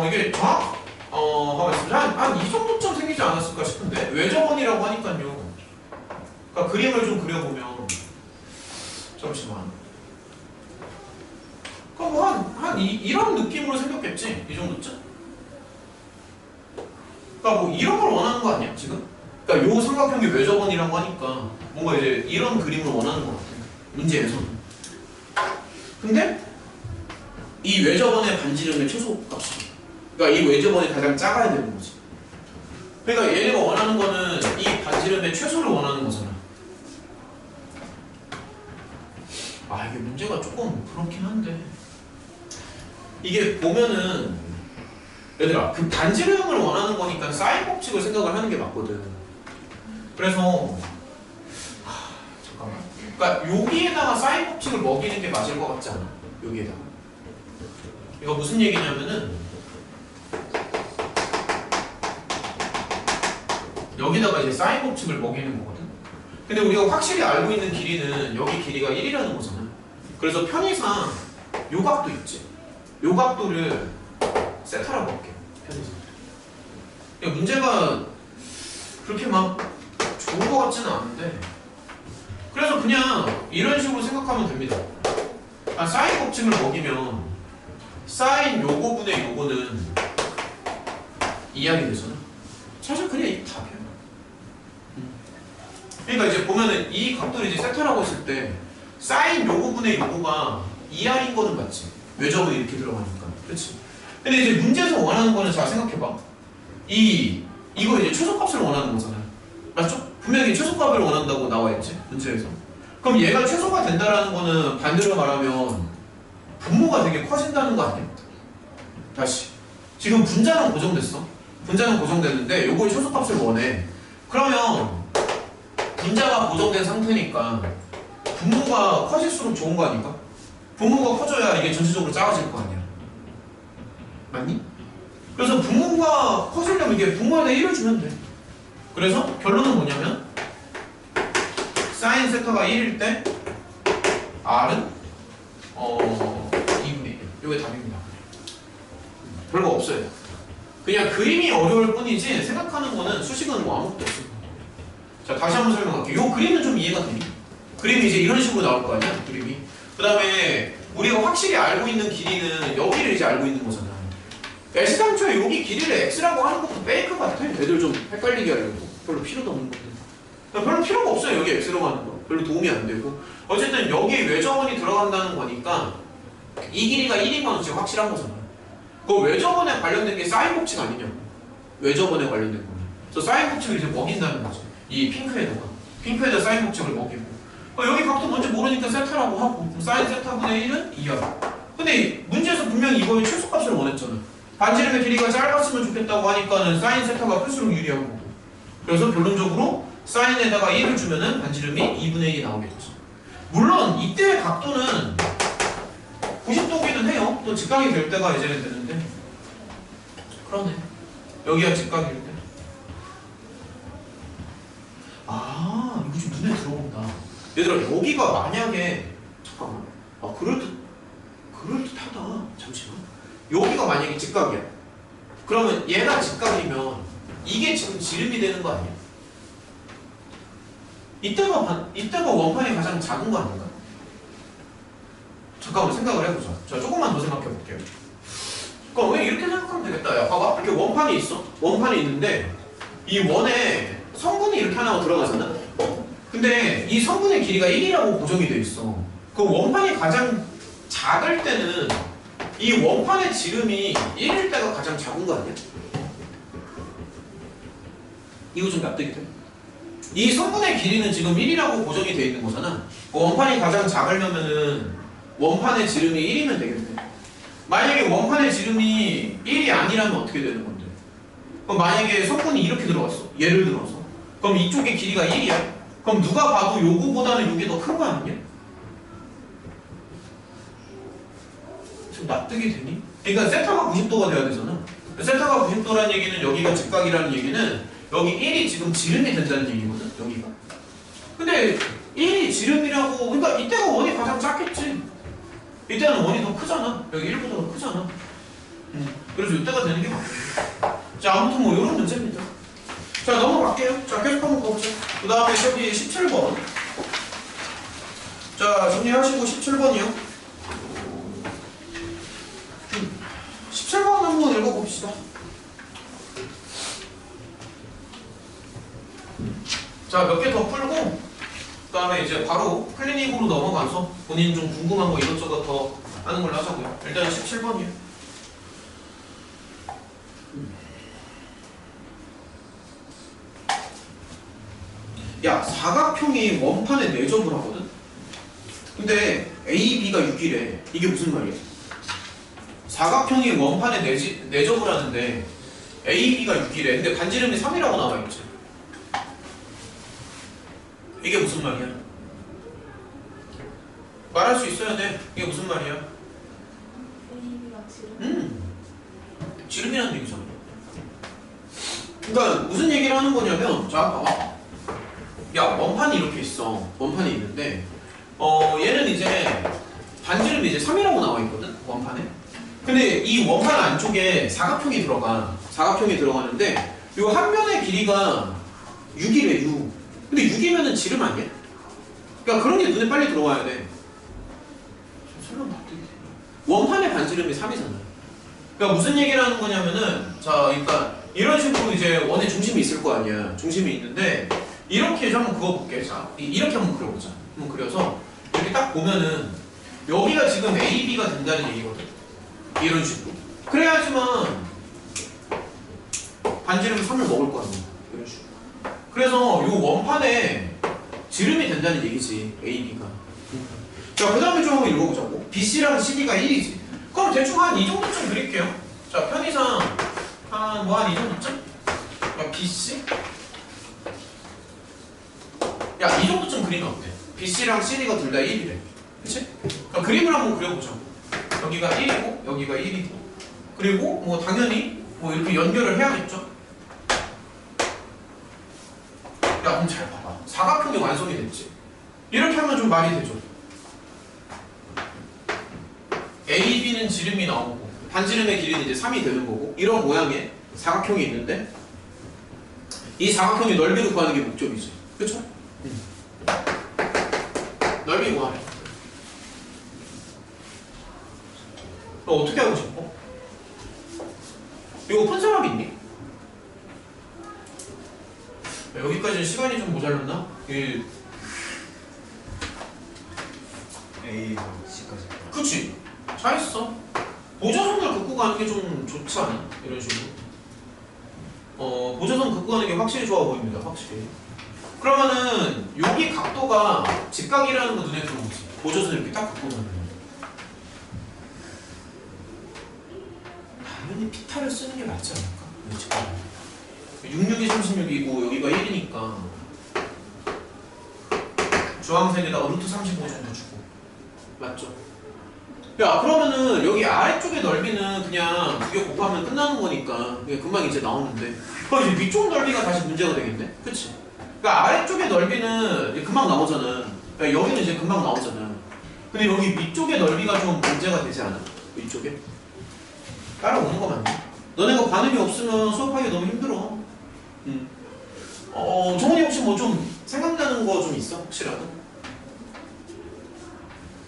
이게 정확 한 이 정도쯤 생기지 않았을까 싶은데 외접원이라고 하니까요. 그러니까 그림을 좀 그려보면 잠시만. 그럼 뭐 이런 느낌으로 생겼겠지? 이 정도쯤? 그러니까 뭐 이런 걸 원하는 거 아니야 지금? 그러니까 요 삼각형이 외접원이라고 하니까 뭔가 이제 이런 그림을 원하는 것 같아. 문제에서는. 근데 이 외접원의 반지름의 최소값이. 그러니까 이 외접원이 가장 작아야 되는 거지. 그러니까 얘네가 원하는 거는 이 반지름의 최소를 원하는 거잖아. 이게 문제가 조금 그렇긴 한데 이게 보면은 얘들아 그 반지름을 원하는 거니까 사인 법칙을 생각을 하는 게 맞거든. 그래서 잠깐만. 그러니까 여기에다가 사인 법칙을 먹이는 게 맞을 것 같지 않아? 여기에다가. 이거 무슨 얘기냐면은 여기다가 이제 사인 법칙을 먹이는 거거든. 근데 우리가 확실히 알고 있는 길이는 여기 길이가 1이라는 거잖아. 그래서 편의상 요 각도 있지. 요 각도를 세타라고 할게요. 편의상. 그러니까 문제가 그렇게 막 좋은 것 같지는 않은데 그래서 그냥 이런 식으로 생각하면 됩니다. 사인 법칙을 먹이면 사인 요거분의 요거는 이하게 되잖아. 사실 그냥 이 답이야. 그러니까 이제 보면은 이 각도를 이제 세타라고 했을 때 사인 요거분의 요거가 2R인 거는 맞지. 외접은 이렇게 들어가니까. 그렇지. 근데 이제 문제에서 원하는 거는 잘 생각해봐. 이거 이제 최소값을 원하는 거잖아요. 맞죠? 분명히 최소값을 원한다고 나와있지. 문제에서. 그럼 얘가 최소가 된다라는 거는 반대로 말하면 분모가 되게 커진다는 거 아니야? 다시. 지금 분자는 고정됐어. 분자는 고정됐는데 요거의 최소값을 원해. 그러면 분자가 고정된 상태니까 분모가 커질수록 좋은 거 아닌가? 분모가 커져야 이게 전체적으로 작아질 거 아니야. 맞니? 그래서 분모가 커지려면 이게 분모에다 1을 주면 돼. 그래서 결론은 뭐냐면 사인 세타가 1일 때 R은 2분의 1. 이게 답입니다. 별거 없어요. 그냥 그림이 어려울 뿐이지 생각하는 거는 수식은 뭐 아무것도 없어요. 자, 다시 한번 설명할게요. 이 그림은 좀 이해가 되니? 그림이 이제 이런 식으로 나올 거 아니야? 그림이. 그 다음에 우리가 확실히 알고 있는 길이는 여기를 이제 알고 있는 거잖아. 애시당초에 여기 길이를 x라고 하는 것도 페이크 같아. 애들 좀 헷갈리게 하려고. 별로 필요도 없는 건데. 별로 필요가 없어요. 여기 x라고 하는 거. 별로 도움이 안 되고. 어쨌든 여기 외접원이 들어간다는 거니까 이 길이가 1인 건 지금 확실한 거잖아. 그 외접원에 관련된 게 사인 법칙 아니냐고. 외접원에 관련된 거는. 그래서 사인 법칙을 이제 먹인다는 거지. 이 핑크에다 사인 법칙을 먹이고 여기 각도 뭔지 모르니까 세타라고 하고 사인 세타분의 1은 2야. 근데 문제에서 분명히 이거의 최소값을 원했잖아. 반지름의 길이가 짧았으면 좋겠다고 하니까는 사인 세타가 클수록 유리한 거고. 그래서 결론적으로 사인에다가 1을 주면은 반지름이 2분의 1이 나오게 되죠. 물론 이때의 각도는 90도기는 해요. 또 직각이 될 때가 이제는 되는데 그러네. 여기가 직각일 때. 이거 좀 눈에 들어온다. 얘들아, 여기가 만약에 잠깐만. 그럴듯하다. 잠시만. 여기가 만약에 직각이야. 그러면 얘가 직각이면 이게 지금 지름이 되는 거 아니야? 이때가 원판이 가장 작은 거 아닌가? 잠깐만 생각을 해보자. 자, 조금만 더 생각해 볼게요. 그럼 왜 이렇게 생각하면 되겠다. 야, 봐봐. 이렇게 원판이 있어. 원판이 있는데 이 원에 성분이 이렇게 하나가 들어가잖아. 근데 이 성분의 길이가 1이라고 고정이 돼 있어. 그 원판이 가장 작을 때는 이 원판의 지름이 1일 때가 가장 작은 거 아니야? 이거 좀 납득이 돼? 이 성분의 길이는 지금 1이라고 고정이 돼 있는 거잖아. 그 원판이 가장 작으려면은 원판의 지름이 1이면 되겠네. 만약에 원판의 지름이 1이 아니라면 어떻게 되는 건데? 그럼 만약에 성분이 이렇게 들어갔어. 예를 들어서. 그럼 이쪽의 길이가 1이야. 그럼 누가 봐도 요거보다는 요게 더 큰 거 아니냐? 지금 납득이 되니? 그러니까 세타가 90도가 돼야 되잖아. 세타가 90도라는 얘기는 여기가 직각이라는 얘기는 여기 1이 지금 지름이 된다는 얘기거든. 여기가. 근데 1이 지름이라고 그러니까 이때가 원이 가장 작겠지. 이때는 원이 더 크잖아. 여기 1보다 더 크잖아. 그래서 이때가 되는 게 맞겠네. 자, 아무튼 뭐 이런 문제입니다. 자, 넘어갈게요. 자, 계속 한번 가보자. 그 다음에 저기 17번. 자, 정리하시고 17번이요. 17번 한번 읽어봅시다. 자, 몇 개 더 풀고 그 다음에 이제 바로 클리닉으로 넘어가서 본인 좀 궁금한 거 이것저것 더 하는 걸로 하자고요. 일단 17번이요. 야, 사각형이 원판에 내접을 하거든? 근데 AB가 6이래. 이게 무슨 말이야? 사각형이 원판에 내접을 하는데 AB가 6이래. 근데 반지름이 3이라고 나와있지. 이게 무슨 말이야? 말할 수 있어야 돼. 이게 무슨 말이야? AB가 지름? 지름이라는 얘기잖아. 그러니까 무슨 얘기를 하는 거냐면, 자 봐봐. 야, 원판이 이렇게 있어. 원판이 있는데 얘는 이제 반지름이 이제 3이라고 나와 있거든. 원판에. 근데 이 원판 안쪽에 사각형이 들어가. 사각형이 들어가는데 요 한 면의 길이가 6이래. 6. 근데 6이면은 지름 아니야? 그러니까 그런 게 눈에 빨리 들어와야 돼. 원판의 반지름이 3이잖아. 그러니까 무슨 얘기를 하는 거냐면은, 자, 그러니까 이런 식으로 이제 원의 중심이 있을 거 아니야. 중심이 있는데 이렇게 해서 한번 그어볼게. 자, 이렇게 한번 그려보자. 한번 그려서 이렇게 딱 보면은 여기가 지금 AB가 된다는 얘기거든. 이런 식으로. 그래야지만 반지름 3을 먹을 거 아니야. 이런 식으로. 그래서 요 원판에 지름이 된다는 얘기지. AB가. 자, 그 다음에 좀 한번 읽어보자고. BC랑 CD가 1이지. 그럼 대충 한 이 정도쯤 그릴게요. 자, 편의상 한 이 정도쯤? 야, BC? 야, 이 정도쯤 그리면 어때? BC랑 CD가 둘 다 1이래. 그치? 그럼 그림을 한번 그려보자고. 여기가 1이고, 여기가 1이고. 그리고 뭐 당연히 뭐 이렇게 연결을 해야겠죠? 야, 그럼 잘 봐봐. 사각형이 완성이 됐지? 이렇게 하면 좀 말이 되죠? AB는 지름이 나오고 반지름의 길이는 이제 3이 되는 거고, 이런 모양의 사각형이 있는데 이 사각형의 넓이를 구하는 게 목적이지. 그쵸? 넓이 구하래. 너 어떻게 하고 싶어? 이거 푼 사람 있니? 여기까지는 시간이 좀 모자랐나? A에서 C까지. 그치? 잘했어. 보조선을 긋고 가는 게 좀 좋지 않아? 이런 식으로. 보조선 긋고 가는 게 확실히 좋아 보입니다. 확실히. 그러면은 여기 각도가 직각이라는 거 눈에 들어오지. 보조선 이렇게 딱 긋고 가면. 당연히 피타를 쓰는 게 맞지 않을까? 66이 36이고 여기가 1이니까 주황색에다가 루트 35 정도 주고. 맞죠? 야, 그러면은 여기 아래쪽의 넓이는 그냥 두 개 곱하면 끝나는 거니까 그냥 금방 이제 나오는데, 그럼 이제 위쪽 넓이가 다시 문제가 되겠네? 그치? 그러니까 아래쪽의 넓이는 이제 금방 나오잖아. 그러니까 여기는 이제 금방 나오잖아. 근데 여기 위쪽의 넓이가 좀 문제가 되지 않아? 위쪽에? 따라오는 거 맞네. 너네가 반응이 없으면 수업하기 너무 힘들어. 정훈이 혹시 뭐 좀 생각나는 거 좀 있어? 혹시라도?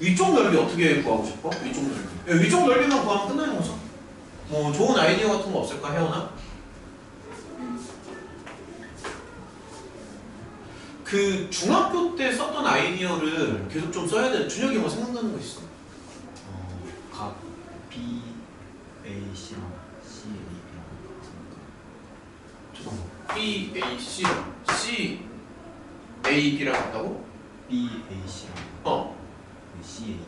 위쪽 넓이 어떻게 구하고 싶어? 위쪽 넓이. 야, 위쪽 넓이만 구하면 끝나는 거죠? 뭐 좋은 아이디어 같은 거 없을까? 혜원아? 그 중학교 때 썼던 아이디어를 계속 좀 써야 돼. 준혁이 뭐 생각나는 거 있어? 각 B, A, C랑 C, A, B랑 잠깐만. B, A, C, C, A, B랑 같다고? B, A, C랑 C, A,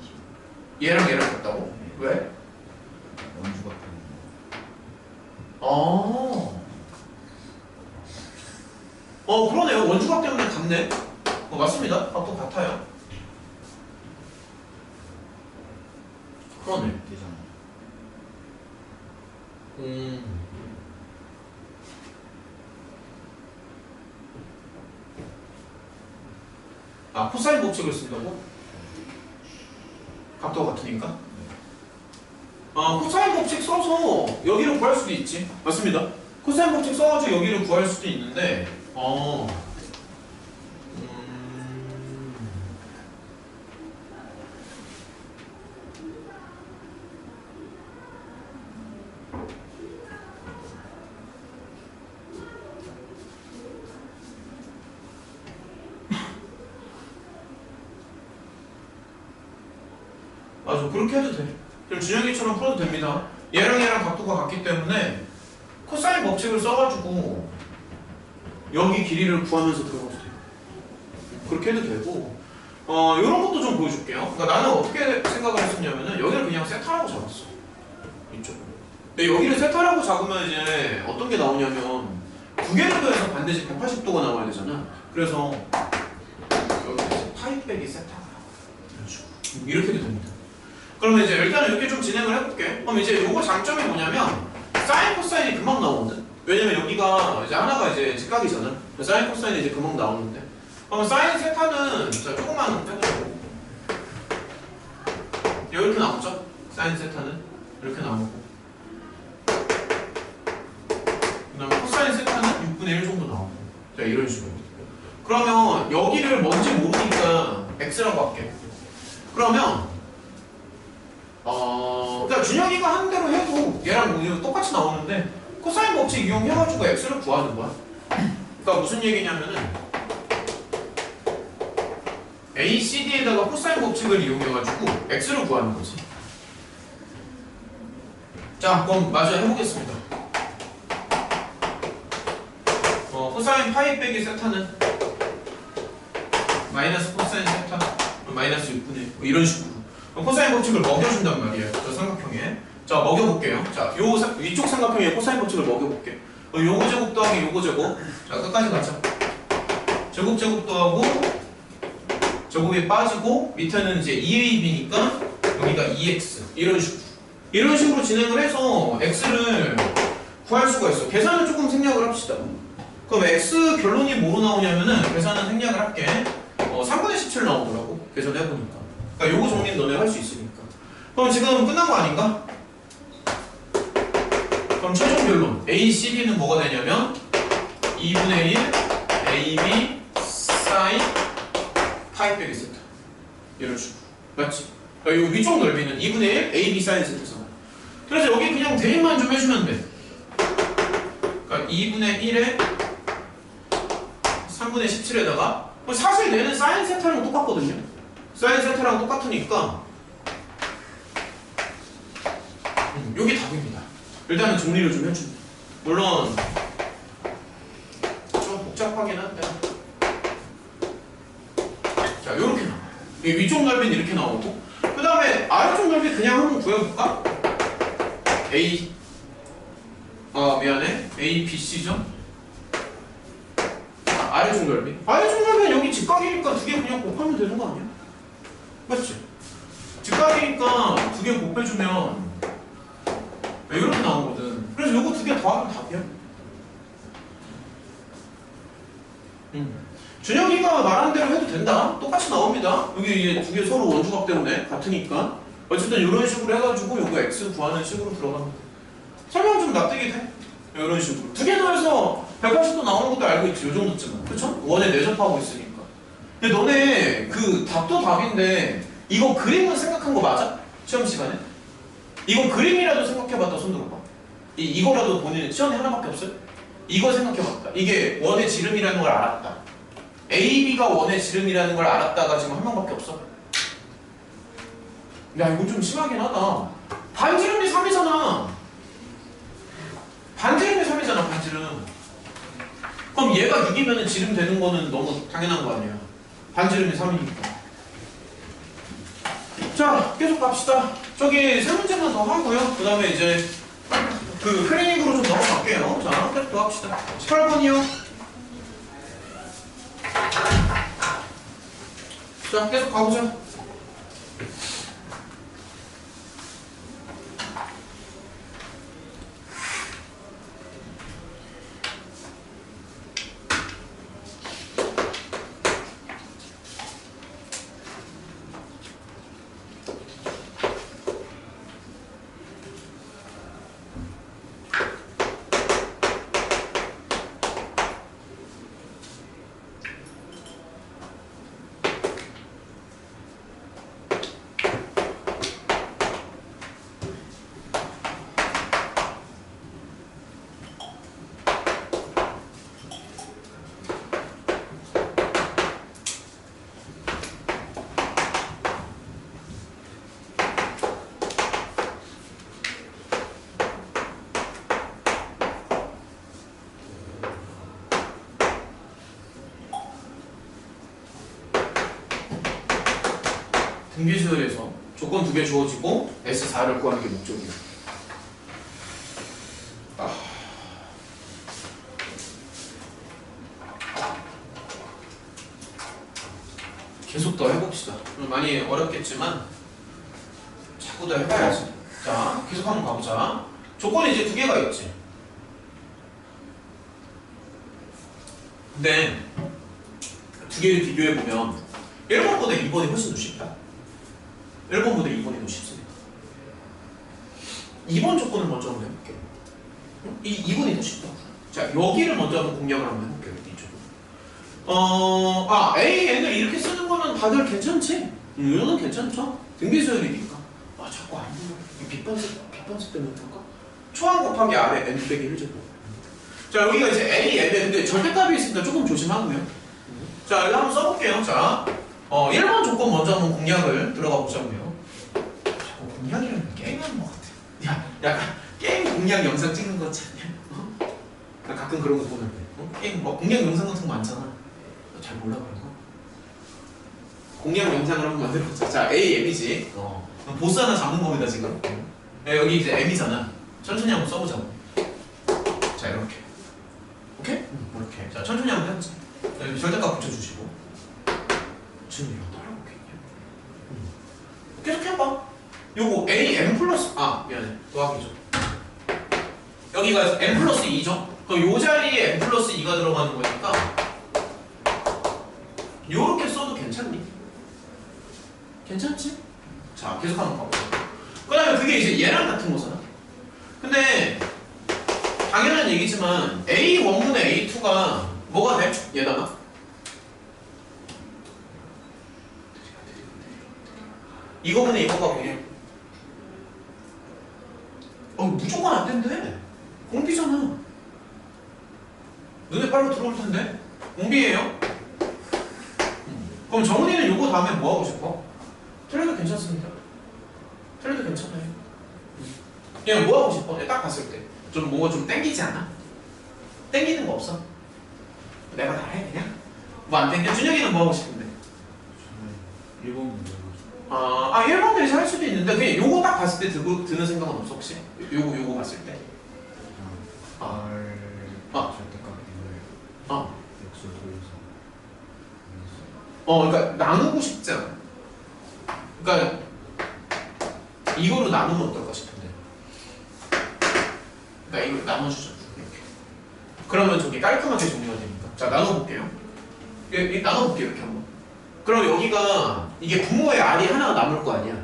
Q. 얘랑 얘랑 같다고? 네. 왜? 원주가 같은 그러네요. 원주각 때문에 같네. 맞습니다. 각도 같아요. 그러네. 되잖아. 코사인 법칙을 쓴다고? 각도가 같으니까? 코사인 법칙 써서 여기를 구할 수도 있지. 맞습니다. 코사인 법칙 써가지고 여기를 구할 수도 있는데, 맞아, 그렇게 해도 돼. 그럼 준혁이처럼 풀어도 됩니다. 얘랑 얘랑 각도가 같기 때문에 코사인 법칙을 써가지고 여기 길이를 구하면서 들어가도 돼요. 그렇게 해도 되고, 이런 것도 좀 보여줄게요. 그러니까 나는 어떻게 생각을 했었냐면은 여기를 그냥 세타라고 잡았어. 이쪽. 근데 여기를 세타라고 잡으면 이제 어떤 게 나오냐면 두 개를 더해서 반드시 180도가 나와야 되잖아. 그래서 여기 이제 파이 빼기 세타가 이렇게도 됩니다. 그러면 이제 일단은 이렇게 좀 진행을 해볼게. 그럼 이제 요거 장점이 뭐냐면 사인 코사인이 금방 나오거든. 왜냐면 여기가 이제 하나가 이제 직각이잖아. 사인 코사인이 이제 금방 나오는데. 그럼 사인 세타는 자 조금만 빼보자고. 이렇게 나오죠? 사인 세타는 이렇게 나오고. 그다음에 코사인 세타는 6분의 1 정도 나오고. 자 이런 식으로. 그러면 여기를 뭔지 모르니까 x라고 할게. 그러면 그러니까 준혁이가 한 대로 해도 얘랑 이거 똑같이 나오는데 코사인 법칙 이용해가지고 x를 구하는 거야. 그러니까 무슨 얘기냐면은 ACD에다가 코사인 법칙을 이용해가지고 x를 구하는 거지. 자, 그럼 마저 해보겠습니다. 코사인 파이 빼기 세타는 마이너스 코사인 세타 마이너스 6분의 1 이런 식으로 코사인 법칙을 먹여준단 말이에요. 저 삼각형에. 자, 먹여볼게요. 자, 위쪽 삼각형에 코사인 법칙을 먹여볼게. 요거 제곱 더하기 요거 제곱. 자, 끝까지 가자. 제곱 더하고 제곱이 빠지고 밑에는 이제 2ab니까 여기가 2x 이런 식으로 진행을 해서 x를 구할 수가 있어. 계산은 조금 생략을 합시다. 그럼 x 결론이 뭐로 나오냐면은 계산은 생략을 할게. 3분의 17 나오더라고. 계산해보니까. 그러니까 요거 정리는 너네 할 수 있으니까. 그럼 지금 끝난 거 아닌가? 그럼 최종 결론 A, C, D는 뭐가 되냐면 2분의 1 A, B 사인 파이 빼기 세타 이런 식으로. 맞지? 그러니까 요 위쪽 넓이는 2분의 1 A, B 사인 세타잖아. 그래서 여기 그냥 대입만 좀 해주면 돼. 그러니까 2분의 1에 3분의 17에다가 사실 얘는 사인 세타랑 똑같거든요. 사인 세타랑 똑같으니까 여기 답입니다. 일단은 정리를 좀 해줍니다. 물론 좀 복잡하긴 한데 자 요렇게 나와요. 위쪽 넓이는 이렇게 나오고 그 다음에 아래쪽 넓이 그냥 한번 구해볼까? A 미안해 A, B, C죠? 아래쪽 넓이 아래쪽 넓이는 여기 직각이니까 두 개 그냥 곱하면 되는 거 아니야? 맞지? 직각이니까 두 개 곱해주면 이렇게 나오거든. 그래서 요거 두 개 더하면 답이야. 준혁이가 말하는 대로 해도 된다. 똑같이 나옵니다. 여기 이제 두 개 서로 원주각 때문에 같으니까 어쨌든 이런 식으로 해가지고 요거 x 구하는 식으로 들어갑니다. 설명 좀 납득이 돼? 이런 식으로 두 개 넣어서 180도 나오는 것도 알고 있지. 요 정도쯤은. 그쵸? 원에 내접하고 있으니까. 근데 너네 그 답도 답인데 이거 그림은 생각한 거 맞아? 시험 시간에? 이거 그림이라도 생각해봤다. 손 들어봐. 이거라도 본인은 시험에 하나밖에 없어요? 이거 생각해봤다. 이게 원의 지름이라는 걸 알았다. AB가 원의 지름이라는 걸 알았다가 지금 한 명밖에 없어. 야 이거 좀 심하긴 하다. 반지름이 3이잖아. 반지름이 3이잖아. 반지름. 그럼 얘가 6이면 지름 되는 거는 너무 당연한 거 아니야. 반지름이 3이니까. 자 계속 갑시다. 저기 세 문제만 더 하고요. 그 다음에 이제 그 클리닉으로 좀 넘어갈게요. 자 계속 더 합시다. 18번이요. 자 계속 가보자. 등비수열에서 조건 2개 주어지고 S4를 구하는 게 목적이에요. 계속 더 해봅시다. 많이 어렵겠지만 자꾸 더 해봐야지. 자, 계속 한번 가보자. 조건이 이제 2개가 있지. 근데 2개를 비교해보면 1번보다 2번이 훨씬 더 쉽다. 1번보다 2번이 더 쉽습니다. 2번 조건을 먼저 한번 해볼게요. 2번이 더 쉽다. 자, 여기를 먼저 한번 공략을 한번 해볼게요. 이쪽으로. A, N을 이렇게 쓰는 거는 다들 괜찮지? 이거는 괜찮죠? 등비수열이니까. 자꾸 안 보여. 빗반석 때문에 그런가? 초항 곱하기 아래 N 빼기 1제곱. 자, 여기가 이제 A, N에 근데 절대값이 있으니까 조금 조심하고요. 자, 여기 한번 써볼게요. 자, 1번 조건 먼저 한번 공략을 들어가 보자고요. 자꾸 공략이라는 게임하는 것 같아. 야, 약간 게임 공략 영상 찍는 거 같지 않냐? 나 가끔 그런 거 보는데. 게임 뭐 공략 영상 같은 거 많잖아. 잘 몰라 그런 거. 공략 영상을 한번 만들어보자. 자, A, M이지. 보스 하나 잡는 겁니다 지금. 여기 이제 M이잖아. 천천히 한번 써보자고. 자, 이렇게. 오케이? 이렇게. 자, 천천히 한번 해보자. 여기 절대값 붙여주시고. 지금 이거 따라오겠냐? 계속 해봐. 요거 A, M 플러스, 미안해. 더하기죠. 여기가 M 플러스 2죠? 그럼 요 자리에 M 플러스 2가 들어가는 거니까 요렇게 써도 괜찮니? 괜찮지? 자, 계속 한번 가보자. 그 다음에 그게 이제 얘랑 같은 거잖아. 근데 당연한 얘기지만 A1분의 A2가 뭐가 돼? 얘다가 이거분의 이거가 뭐냐? 무조건 안 된대. 공비잖아. 눈에 빨로 들어올 텐데. 공비예요. 그럼 정은이는 요거 다음에 뭐 하고 싶어? 틀려도 괜찮습니다. 틀려도 괜찮아요. 그냥 뭐 하고 싶어? 딱 봤을 때 좀 뭐가 좀 땡기지 않아? 땡기는 거 없어? 내가 다 해 그냥? 뭐 안 땡겨? 준혁이는 뭐 하고 싶은데? 1번 문제. 1번 대신 할 수도 있는데 그냥 요거 딱 봤을 때 드는 생각은 없어 혹시? 요거 봤을 때? 절대값 이걸 역수로 돌려서 그러니까 나누고 싶지 않아. 그러니까 이거로 나누면 어떨까 싶은데. 그러니까 이걸 나눠주자. 이렇게. 그러면 저게 깔끔하게 정리가 되니까. 자, 나눠볼게요. 나눠볼게요 이렇게 한번. 그럼 여기가 이게 부모의 R이 하나가 남을 거 아니야.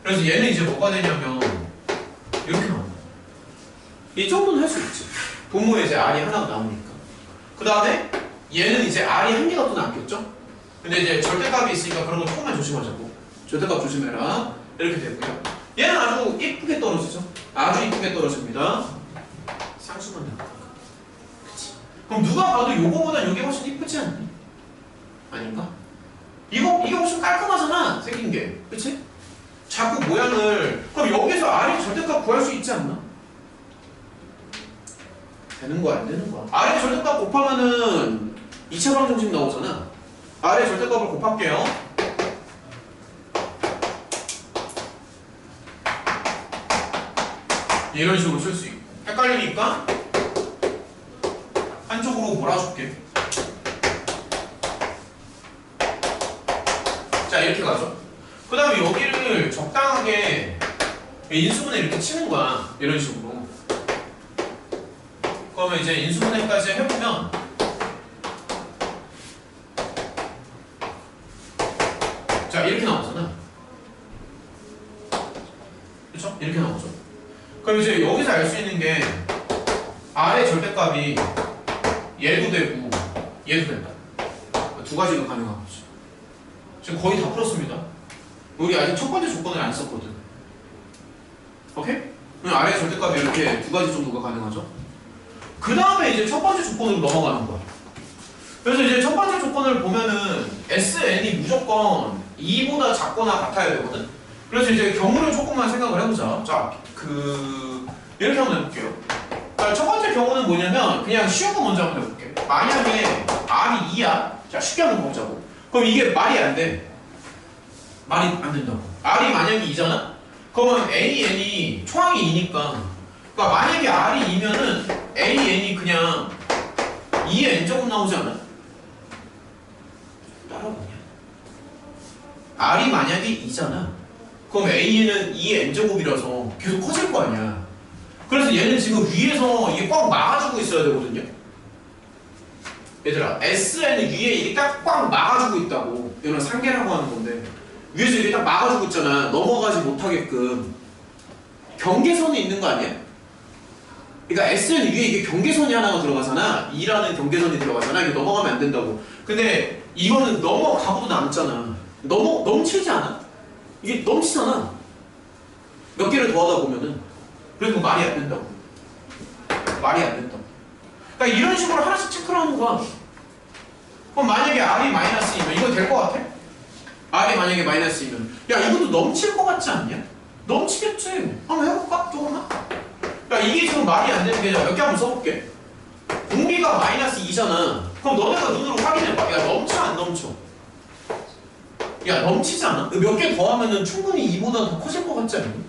그래서 얘는 이제 뭐가 되냐면 이렇게 나온다. 이 정도는 할 수 있지. 부모의 이제 R이 하나가 남으니까. 그 다음에 얘는 이제 R이 한 개가 또 남겠죠? 근데 이제 절대값이 있으니까 그런 거 조금만 조심하자고. 절대값 조심해라. 이렇게 되고요. 얘는 아주 이쁘게 떨어지죠? 아주 이쁘게 떨어집니다. 상수만 나온다. 그치? 그럼 누가 봐도 요거보다 요게 훨씬 이쁘지 않니? 아닌가? 이게 훨씬 깔끔하잖아, 생긴 게. 그치? 자꾸 모양을. 그럼 여기서 R의 절대값 구할 수 있지 않나? 되는 거야, 안 되는 거야? R의 절대값 곱하면은 2차 방정식 나오잖아. R의 절대값을 곱할게요. 이런 식으로 쓸 수 있고. 헷갈리니까 한쪽으로 몰아줄게. 자, 이렇게 가죠. 그 다음에 여기를 적당하게 인수분해 이렇게 치는 거야. 이런 식으로. 그러면 이제 인수분해까지 해보면 자, 이렇게 나오잖아. 그쵸? 이렇게 나오죠. 그럼 이제 여기서 알 수 있는 게 R의 절대값이 얘도 되고 얘도 된다. 두 가지가 가능한 거지. 지금 거의 다 풀었습니다. 우리 아직 첫 번째 조건을 안 썼거든. 오케이? 그럼 R의 절대값이 이렇게 두 가지 정도가 가능하죠. 그 다음에 이제 첫 번째 조건으로 넘어가는 거야. 그래서 이제 첫 번째 조건을 보면은 SN이 무조건 2보다 작거나 같아야 되거든. 그래서 이제 경우를 조금만 생각을 해보자. 자, 이렇게 한번 해볼게요. 자, 첫 번째 경우는 뭐냐면 그냥 쉬운 거 먼저 한번 해볼게. 만약에 R이 2야. 자, 쉽게 한번 보자고. 그럼 이게 말이 안 돼. 말이 안 된다고. R이 만약에 2잖아? 그러면 AN이 초항이 2니까 그러니까 만약에 R이 2면은 AN이 그냥 2의 n제곱 나오지 않아? 따라보냐? R이 만약에 2잖아? 그럼 A는 2의 n제곱이라서 계속 커질 거 아니야. 그래서 얘는 지금 위에서 이게 꽉 막아주고 있어야 되거든요. 얘들아, SN은 위에 이게 꽉 막아주고 있다고. 이건 상계라고 하는 건데 위에서 이게 딱 막아주고 있잖아. 넘어가지 못하게끔. 경계선이 있는 거 아니야? 그러니까 SN 위에 이게 경계선이 하나가 들어가잖아. 2라는 경계선이 들어가잖아. 이게 넘어가면 안 된다고. 근데 이거는 넘어가고도 남잖아. 넘치지 않아? 이게 넘치잖아. 몇 개를 더하다 보면은. 그래서 말이 안 된다고. 말이 안 된다고. 그러니까 이런 식으로 하나씩 체크를 하는 거야. 그럼 만약에 R이 마이너스이면 이거 될 것 같아? R이 만약에 마이너스이면 야 이것도 넘칠 것 같지 않냐? 넘치겠지. 한번 해볼까? 조금만? 그러니까 이게 지금 말이 안 되는 게 몇 개 한번 써볼게. 공비가 마이너스 2잖아. 그럼 너네가 눈으로 확인해봐. 야 넘쳐 안 넘쳐? 야 넘치지 않아? 몇 개 더하면은 충분히 2보다 더 커질 것 같지 않니?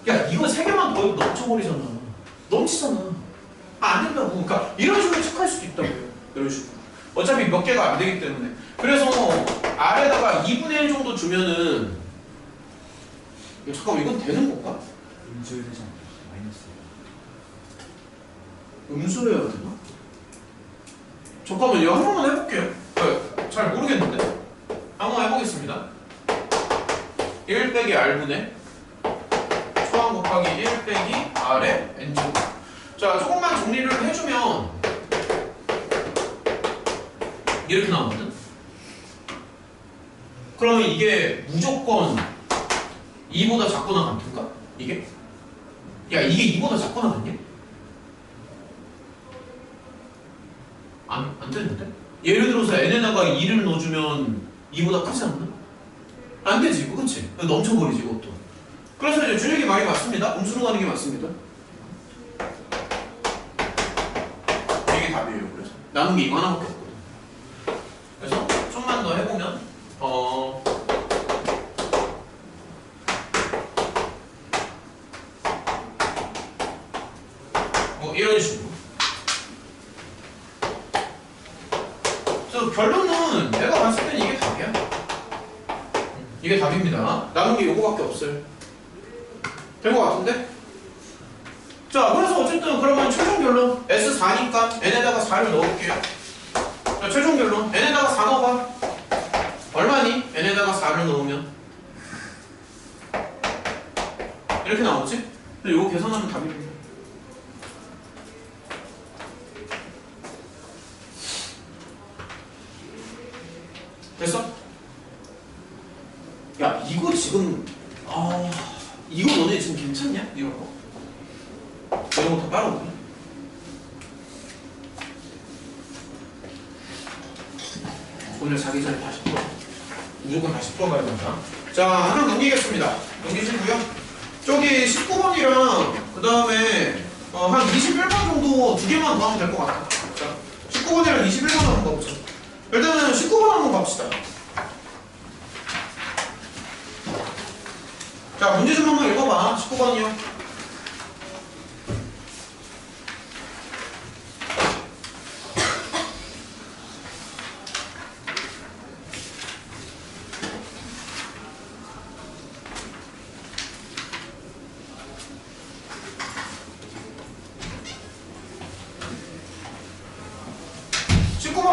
야 이거 3개만 더해도 넘쳐버리잖아. 넘치잖아. 안 된다고. 그러니까 이런 식으로 체크할 수도 있다고요. 이런 식으로. 어차피 몇 개가 안 되기 때문에. 그래서 R에다가 2분의 1 정도 주면은 잠깐만 이건 되는 건가? 음수의 세상 마이너스. 음수해야 되나? 잠깐만요. 한 번만 해볼게요. 네, 잘 모르겠는데. 한번 해보겠습니다. 1 빼기 R분의 초항 곱하기 1 빼기 R의 N제곱. 자, 조금만 정리를 해주면 이렇게 나오거든? 그러면 이게 무조건 2보다 작거나 같은가? 이게? 야, 이게 2보다 작거나 같냐? 안 되는데? 예를 들어서 n에다가 2를 넣어주면 2보다 크지 않나? 안 되지, 이거, 그치? 넘쳐버리지, 이것도. 그래서 이제 준혁이 말이 맞습니다. 음수로 가는 게 맞습니다. 이게 답이에요, 그래서. 남은 게 이거 하나밖에 없거든. 그래서 좀만 더 해보면, 이런 식으로. 그래서 결론은 내가 봤을 때는 이게 답이야. 이게 답입니다. 남은 게 요거밖에 없어요. 된 거 같은데? 자, 그래서 어쨌든 그러면 최종 결론 S4니까 n에다가 4를 넣어볼게요. 자, 최종 결론 n에다가 4 넣어봐. 얼마니? n에다가 4를 넣으면 이렇게 나오지? 근데 요거 계산하면 답입니다. 됐어? 야, 이거 지금 이거 너네 지금 괜찮냐? 이런 거? 이런 거 다 따라오냐? 오늘 자기 전에 다시 풀어. 무조건 다시 풀어가야 된다. 자, 하나 넘기겠습니다. 넘기시고요. 저기 19번이랑 그 다음에 한 21번 정도 두 개만 더 하면 될 것 같아. 자, 19번이랑 21번 한번 가보자. 일단은 19번 한번 갑시다. 자, 문제 좀 한번 읽어봐. 19번이요.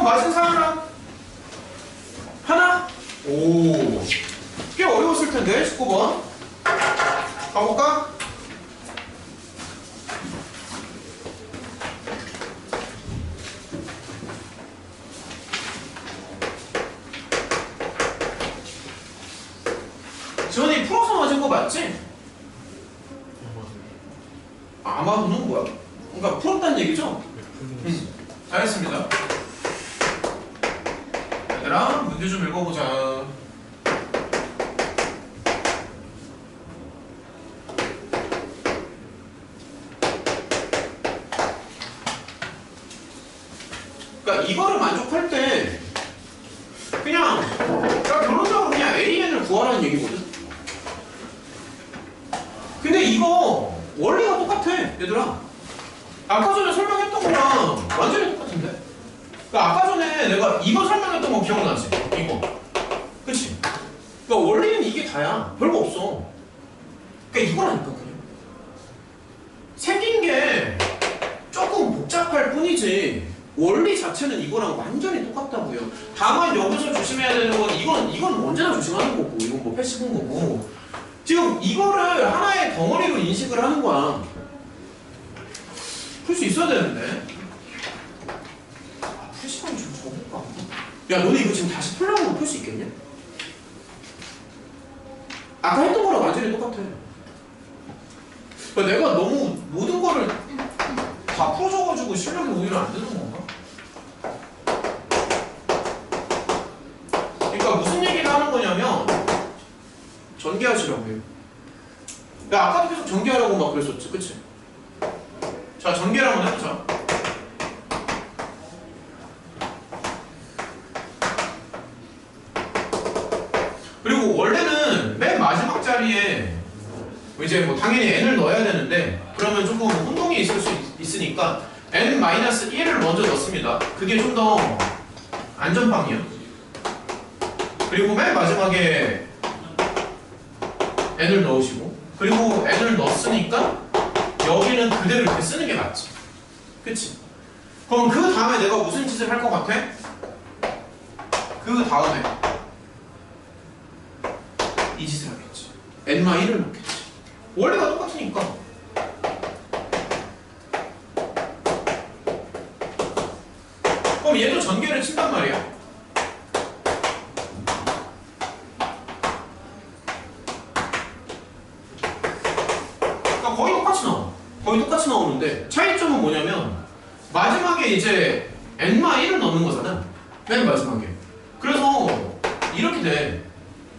맞은 사람 하나? 오, 꽤 어려웠을 텐데. 19번 가볼까? 지원이 풀어서 맞은 거 맞지? 아마도는 뭐야? 그러니까 풀었다는 얘기죠? 잘했습니다. 얘들아, 문제 좀 읽어보자. 그러니까 이거를 만족할 때 그냥 결론적으로 그냥 AN을 구하라는 얘기거든. 근데 이거 원리가 똑같아 얘들아. 아까 전에 설명했던 거랑 완전히 똑같은데. 그러니까 아까 전에 내가 이거 설명했던 거 기억나지? 이거 그치? 그러니까 원리는 이게 다야. 별거 없어. 그러니까 이거라니까 그냥 생긴 게 조금 복잡할 뿐이지 원리 자체는 이거랑 완전히 똑같다고요. 다만 여기서 조심해야 되는 건 이건 언제나 조심하는 거고 이건 뭐 패시브인 거고 지금 이거를 하나의 덩어리로 인식을 하는 거야. 풀 수 있어야 되는데 풀 시간이 좀 적을까? 야 너네 이거 지금 다시 풀려고 풀 수 있겠냐? 아까 했던 거랑 완전히 똑같아. 그러니까 내가 너무 모든 거를 다 풀어줘가지고 실력이 오히려 안 되는 건가? 그러니까 무슨 얘기를 하는 거냐면 전개하시라고요. 야 아까도 계속 전개하라고 막 그랬었지, 그치? 자 전개를 한번 해보자. 그리고 원래는 맨 마지막 자리에 이제 뭐 당연히 n을 넣어야 되는데 그러면 조금 혼동이 있을 수 있으니까 n-1을 먼저 넣습니다. 그게 좀 더 안전빵이야. 그리고 맨 마지막에 n을 넣으시고 그리고 n을 넣었으니까 여기는 그대로 이렇게 쓰는 게 맞지. 그치? 그럼 그 다음에 내가 무슨 짓을 할 것 같아? 그 다음에 이 짓을 하겠지. n-1을 넣겠지. 원리가 똑같으니까. 그럼 얘도 전개를 친단 말이야. 그러니까 거의 똑같이 나와. 거의 똑같이 나오는데 차이점은 뭐냐면 마지막에 이제 n-1을 넣는 거잖아. 맨 마지막에. 그래서 이렇게 돼.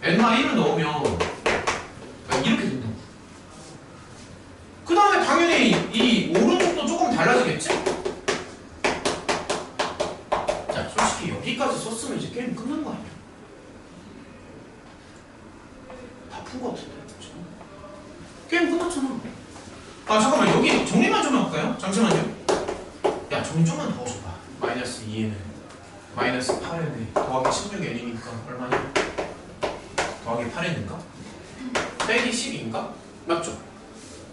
n-1을 넣으면 이렇게 된다. 그 다음에 당연히 이 오른쪽도 조금 달라지겠지? 자, 솔직히 여기까지 썼으면 이제 게임 끝난 거 아니야? 다 푼 거 같은데. 게임 끝났잖아. 아, 잠깐만. 여기 정리만 좀 해볼까요? 잠시만요. 야, 정리 좀만 더 줘봐. 마이너스 2에는 마이너스 8에는 더하기 16n이니까 얼마냐? 더하기 8n인가? 빼기 10인가? 맞죠?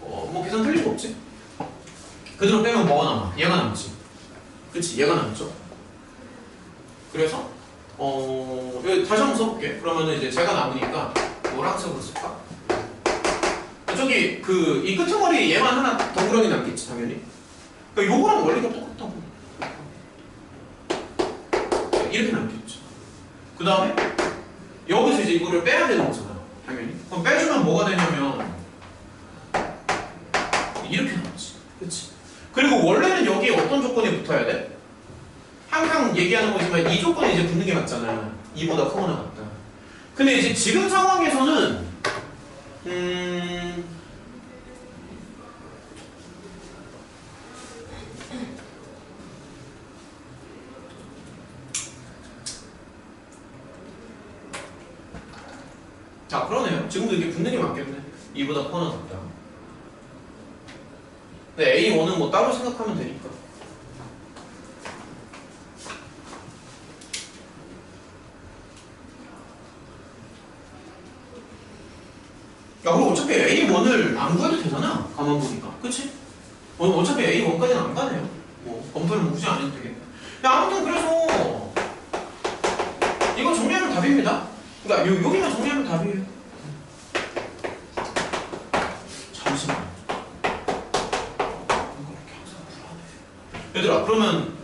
뭐 계산 틀린 거 없지? 그대로 빼면 뭐가 남아? 얘가 남지. 그치? 얘가 남죠? 그래서 여기 다시 한번 써볼게. 그러면은 이제 제가 남으니까 노란색으로 쓸까? 저기 이 끄트머리 얘만 하나 덩그러니 남겠지 당연히. 그러니까 요거랑 원리가 똑같다고. 이렇게 남겠죠. 그 다음에 여기서 이제 이거를 빼야 되는 거잖아 당연히. 그럼 빼주면 뭐가 되냐면 이렇게 나오지. 그치? 그리고 원래는 여기에 어떤 조건이 붙어야 돼? 항상 얘기하는 거지만 이 조건이 이제 붙는 게 맞잖아. 2보다 크거나 같다. 근데 이제 지금 상황에서는 자 그러네요. 지금도 이게 붙는 게 맞겠네. 2보다 크거나 같다. 근데 A1은 뭐 따로 생각하면 되니까. 야 그럼 어차피 A1을 안 구해도 되잖아. 가만 보니까. 그치? 어차피 A1까지는 안 가네요. 뭐 검토를 굳이 안 해도 되겠네. 야 아무튼 그래서 이거 정리하면 답입니다. 그러니까 여기만 정리하면 답이에요. 잠시만. 얘들아 그러면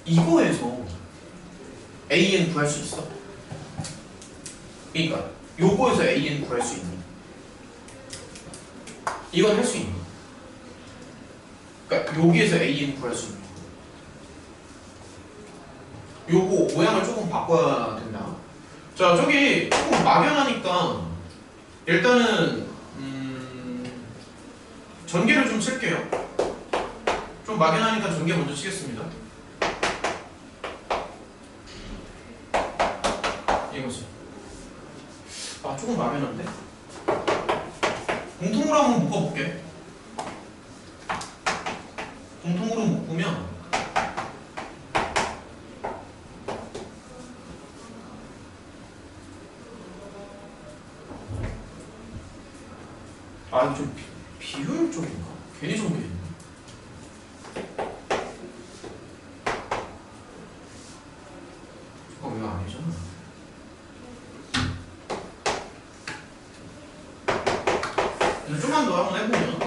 이거에서 AN 구할 수 있어? 그러니까 요거에서 AN 구할 수 있니? 이건 할 수 있니? 그러니까 여기에서 AN 구할 수 있니? 요거 모양을 조금 바꿔야 된다. 자 저기 조금 막연하니까 일단은 전개를 좀 칠게요. 좀 막연하니까 전개 먼저 치겠습니다. 이거지. 아 조금 막연한데? 공통으로 한번 묶어볼게. 공통으로 묶으면 아 이거 좀 비효율 쪽인가? 괜히 정리했네. 잠깐 이거 아니잖아. 좀만 더 한번 해보면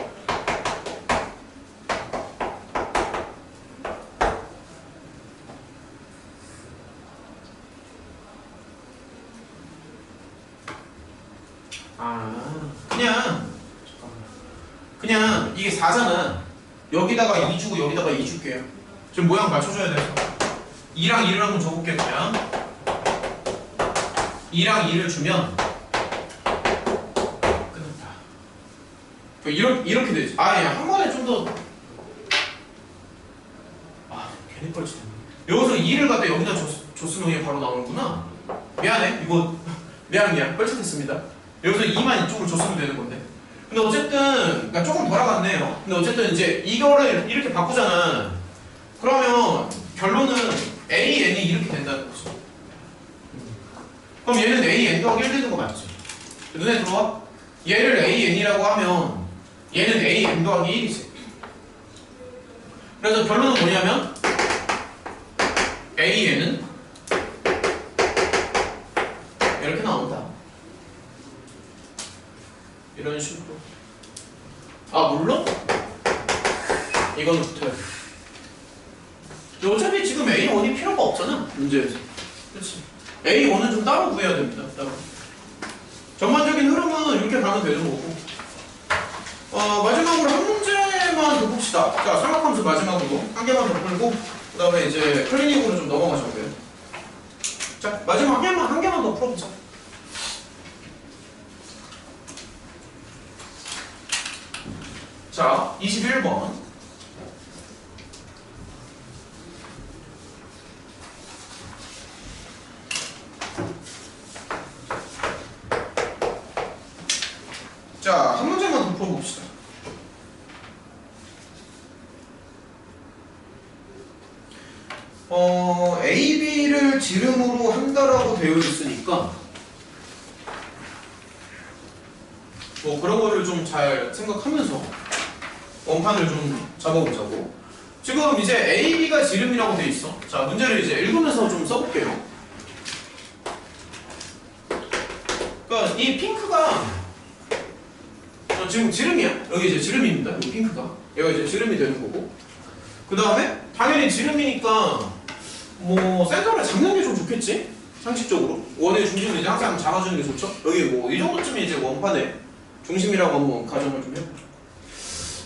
그냥 이게 4잖아. 여기다가 2 주고 여기다가 2 줄게요. 지금 모양 맞춰줘야 돼서 2랑 2를 한번 줘볼게요. 그냥 2랑 2를 주면 끝났다. 이렇게 되지. 한 번에 좀 더 괜히 뻘치네. 여기서 2를 갖다 여기다 줬으면 그냥 바로 나오는구나. 미안해. 이거 미안 뻘짓했습니다. 여기서 2만 이쪽으로 줬으면 되는 건데. 근데 어쨌든 그러니까 조금 돌아갔네요. 근데 어쨌든 이제 이거를 이렇게 바꾸잖아. 그러면 결론은 AN이 이렇게 된다는 거죠. 그럼 얘는 AN 더하기 1 되는 거 맞지? 눈에 들어와? 얘를 AN이라고 하면 얘는 AN 더하기 1이지. 그래서 결론은 뭐냐면 AN은 이렇게 나온다. 이런 식으로. 물론 이거는 붙어요. 어차피 지금 A1이 필요가 없잖아, 문제에서. 그렇지. A1은 좀 따로 구해야 됩니다. 따로. 전반적인 흐름은 이렇게 가면 되는 거고. 마지막으로 한 문제만 더 봅시다. 자, 삼각함수 마지막으로 한 개만 더 풀고 그 다음에 이제 클리닉으로 좀 넘어가셔도 돼요. 자, 마지막 한 개만 더 풀어보자. 자, 21번. 자, 한 문제만 더 풀어봅시다. A, B를 지름으로 한다라고 되어 있으니까 뭐 그런 거를 좀 잘 생각하면서 원판을 좀 잡아보자고. 지금 이제 A, B가 지름이라고 되어 있어. 자, 문제를 이제 읽으면서 좀 써볼게요. 그러니까 이 핑크가 지금 지름이야. 여기 이제 지름입니다. 이 핑크가. 얘가 이제 지름이 되는 거고. 그 다음에 당연히 지름이니까 뭐 센터를 잡는 게 좀 좋겠지? 상식적으로. 원의 중심을 이제 항상 잡아주는 게 좋죠? 여기 뭐 이 정도쯤이 이제 원판의 중심이라고 한번 가정을 좀 해보자.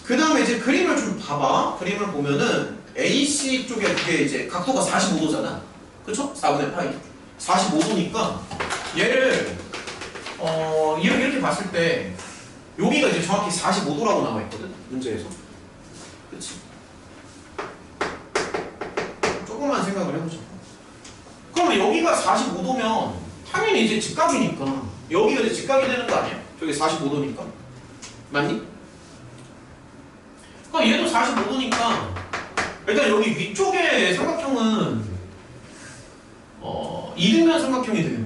그 다음에 이제 그림을 좀 봐봐. 그림을 보면은 AC 쪽에 그게 이제 각도가 45도잖아. 그쵸? 4분의 파이. 45도니까 얘를 이렇게 봤을 때 여기가 이제 정확히 45도라고 나와 있거든. 문제에서. 그치? 조금만 생각을 해보자. 그러면 여기가 45도면 당연히 이제 직각이니까 여기가 이제 직각이 되는 거 아니야? 저기 45도니까. 맞니? 그러니까 얘도 45도니까 일단 여기 위쪽의 삼각형은 이등변 삼각형이 되겠네.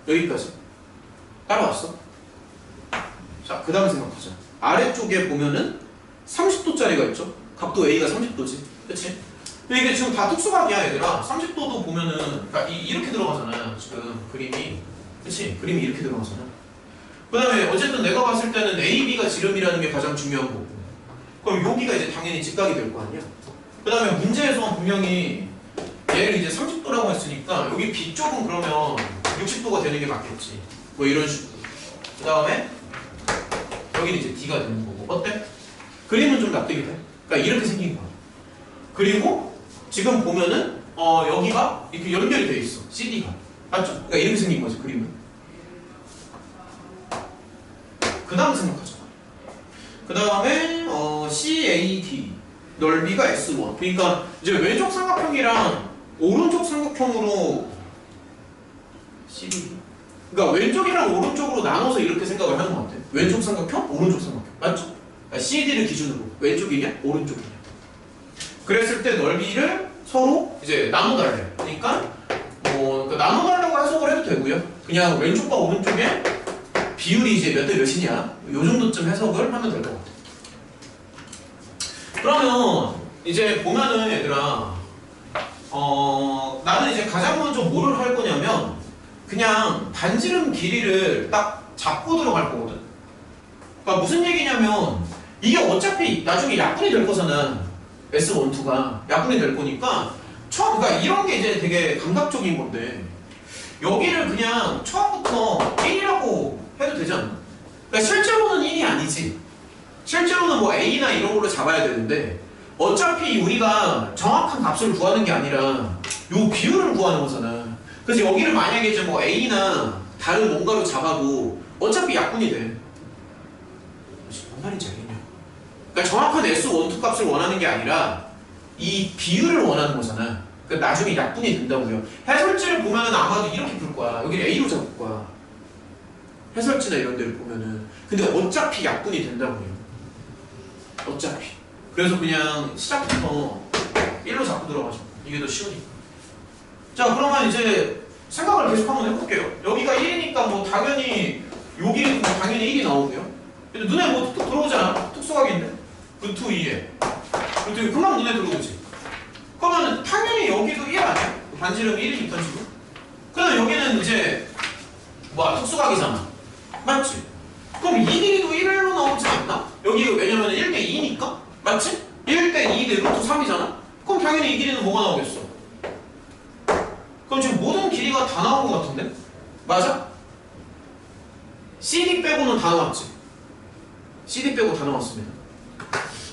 여기까지. 따라왔어? 자, 그 다음에 생각하자. 아래쪽에 보면은 30도짜리가 있죠? 각도 A가 30도지. 그치? 근데 이게 지금 다 특수각이야, 얘들아. 30도도 보면은, 그러니까 이렇게 들어가잖아, 지금 그림이. 그치? 그림이 이렇게 들어가잖아. 그 다음에 어쨌든 내가 봤을 때는 A, B가 지름이라는 게 가장 중요한 거고. 그럼 여기가 이제 당연히 직각이 될 거 아니야? 그 다음에 문제에서 분명히 얘를 이제 30도라고 했으니까 여기 B 쪽은 그러면 60도가 되는 게 맞겠지. 뭐 이런 식으로. 그 다음에 여기는 이제 D가 되는 거고. 어때? 그림은 좀 납득이 돼. 그러니까 이렇게 생긴 거야. 그리고 지금 보면은 여기가 이렇게 연결이 돼 있어. CD가. 맞죠? 그러니까 이렇게 생긴 거지, 그림은. 그 다음 생각하자. 그 다음에 CAD 넓이가 S1. 그러니까 이제 왼쪽 삼각형이랑 오른쪽 삼각형으로 CD 그러니까 왼쪽이랑 오른쪽으로 나눠서 이렇게 생각을 하는 것 같아. 왼쪽 삼각형, 오른쪽 삼각형. 맞죠? 그러니까 CD를 기준으로 왼쪽이냐, 오른쪽이냐. 그랬을 때 넓이를 서로 이제 나눠달래. 그러니까 뭐 나눠달라고 해석을 해도 되고요. 그냥 왼쪽과 오른쪽의 비율이 이제 몇 대 몇이냐, 요 정도쯤 해석을 하면 될 것 같아. 그러면 이제 보면은 얘들아, 나는 이제 가장 먼저 뭐를 할 거냐면 그냥 반지름 길이를 딱 잡고 들어갈 거거든. 그러니까 무슨 얘기냐면 이게 어차피 나중에 약분이 될 거잖아. S12가 약분이 될 거니까 그러니까 이런 게 이제 되게 감각적인 건데 여기를 그냥 처음부터 1이라고 해도 되지 않나? 그러니까 실제로는 1이 아니지. 실제로는 뭐 A나 이런 걸로 잡아야 되는데 어차피 우리가 정확한 값을 구하는 게 아니라 요 비율을 구하는 거잖아. 그래서 여기를 만약에 이제 뭐 A나 다른 뭔가로 잡아도 어차피 약분이 돼. 뭔 말인지 알겠냐? 그러니까 정확한 S12 값을 원하는 게 아니라 이 비율을 원하는 거잖아. 그러니까 나중에 약분이 된다고요. 해설지를 보면은 아마도 이렇게 풀 거야. 여기를 A로 잡을 거야. 해설지나 이런 데를 보면은. 근데 어차피 약분이 된다고요. 어차피. 그래서 그냥 시작부터 1로 잡고 들어가죠. 이게 더 쉬우니까. 자, 그러면 이제 생각을 계속 한번 해볼게요. 여기가 1이니까 뭐 당연히 요 길이도 뭐 당연히 1이 나오고요. 근데 눈에 뭐 툭툭 들어오잖아. 특수각인데. 루트 2에. 루트 금방 눈에 들어오지. 그러면 당연히 여기도 1 아니야? 반지름 1이니까 지금. 그럼 여기는 이제 뭐야? 특수각이잖아. 맞지? 그럼 이 길이도 1로 나오지 않나? 여기 왜냐면 1대 2니까? 맞지? 1대 2 대 루트 3이잖아? 그럼 당연히 이 길이는 뭐가 나오겠어? 그럼 지금 모든 길이가 다 나온 것 같은데? 맞아? CD 빼고는 다 나왔지? CD 빼고 다 나왔습니다.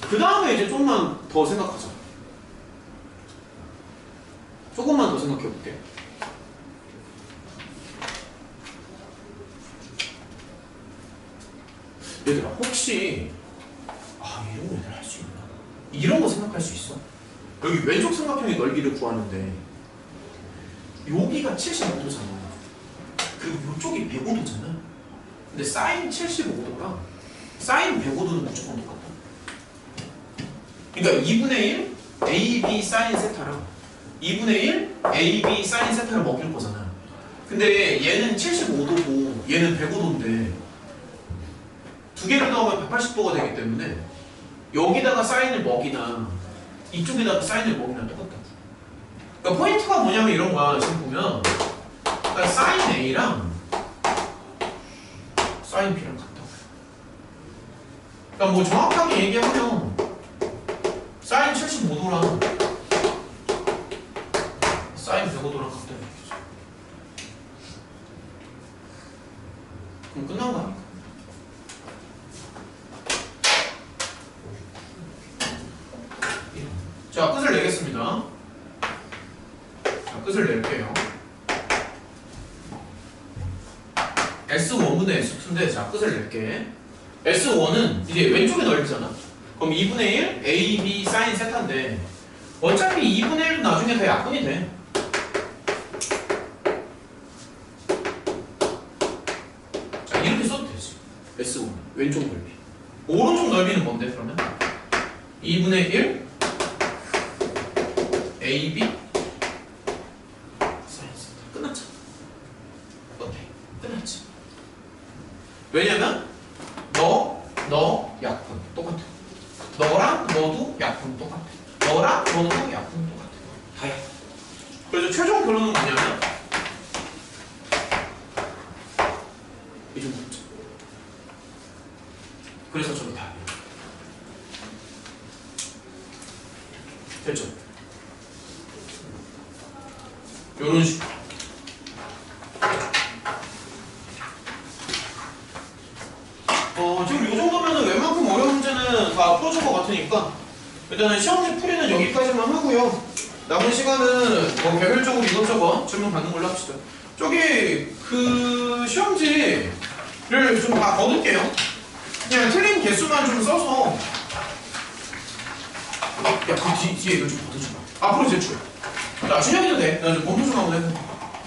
그 다음에 이제 좀만 더 생각하자. 조금만 더 생각해볼게. 얘들아, 혹시 이런 거 얘들 할 수 있나? 이런 거 생각할 수 있어? 여기 왼쪽 삼각형의 넓이를 구하는데 여기가 75도잖아. 그리고 이쪽이 105도잖아. 근데 사인 75도랑 사인 105도는 무조건 똑같다. 그러니까 2분의 1 AB 사인 세타랑 2분의 1 AB 사인 세타를 먹일 거잖아. 근데 얘는 75도고 얘는 105도인데 두 개를 넣으면 180도가 되기 때문에 여기다가 사인을 먹이나 이쪽에다가 사인을 먹이나 똑같다. 그러니까 포인트가 뭐냐면 이런 거야. 지금 보면 그러니까 사인 A랑 사인 B랑 같다. 그러니까 뭐 정확하게 얘기하면 사인 75도랑 사인 105도랑 같다. 그럼 끝난 거 아닐까? 자, 끝을 내겠습니다. 자, 끝을 낼게요. S1분의 S2인데, 자, 끝을 낼게. S1은 이제 왼쪽에 넓이잖아. 그럼 2분의 1 AB 사인 세타인데, 어차피 2분의 1은 나중에 다 약분이 돼. 자, 이렇게 써도 되지. S1. 왼쪽 넓이. 오른쪽 넓이는 뭔데, 그러면? 2분의 1 AB 사이즈 끝났잖아. 어때? 끝났지. 왜냐면 너 약분 똑같아. 너랑 너도 약분 똑같아. 너랑 너도 약분 똑같아. 다야. 그래서 최종 결론은 뭐냐면 이 정도죠. 그래서 저기 답이야. 됐죠? 요런 식으로. 지금 요 정도면은 웬만큼 어려운 문제는 다 풀어준 것 같으니까 일단은 시험지 풀이는 여기까지만 하고요. 남은 시간은 뭐 개별적으로 이것저것 질문 받는 걸로 합시다. 저기 그 시험지를 좀 다 거둘게요. 그냥 틀린 개수만 좀 써서 야, 그 뒤에 이거 좀 걷어줘봐. 앞으로 제출. 자, 준혁이도 돼. 나 이제 본부 좀 한번 해볼게.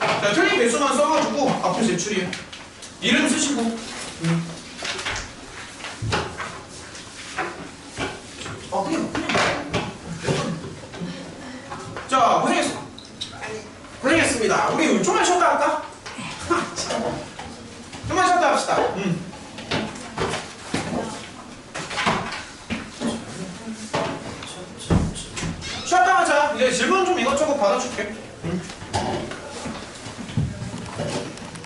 자, 틀린 개수만 써가지고 앞으로 제출이에요. 이름 쓰시고. 그냥. 자, 고생했습니다. 우리 좀만 쉬었다 할까? 좀만 쉬었다 합시다. 쉬었다 하자. 이제 질문 좀 이것저것 받아줄게.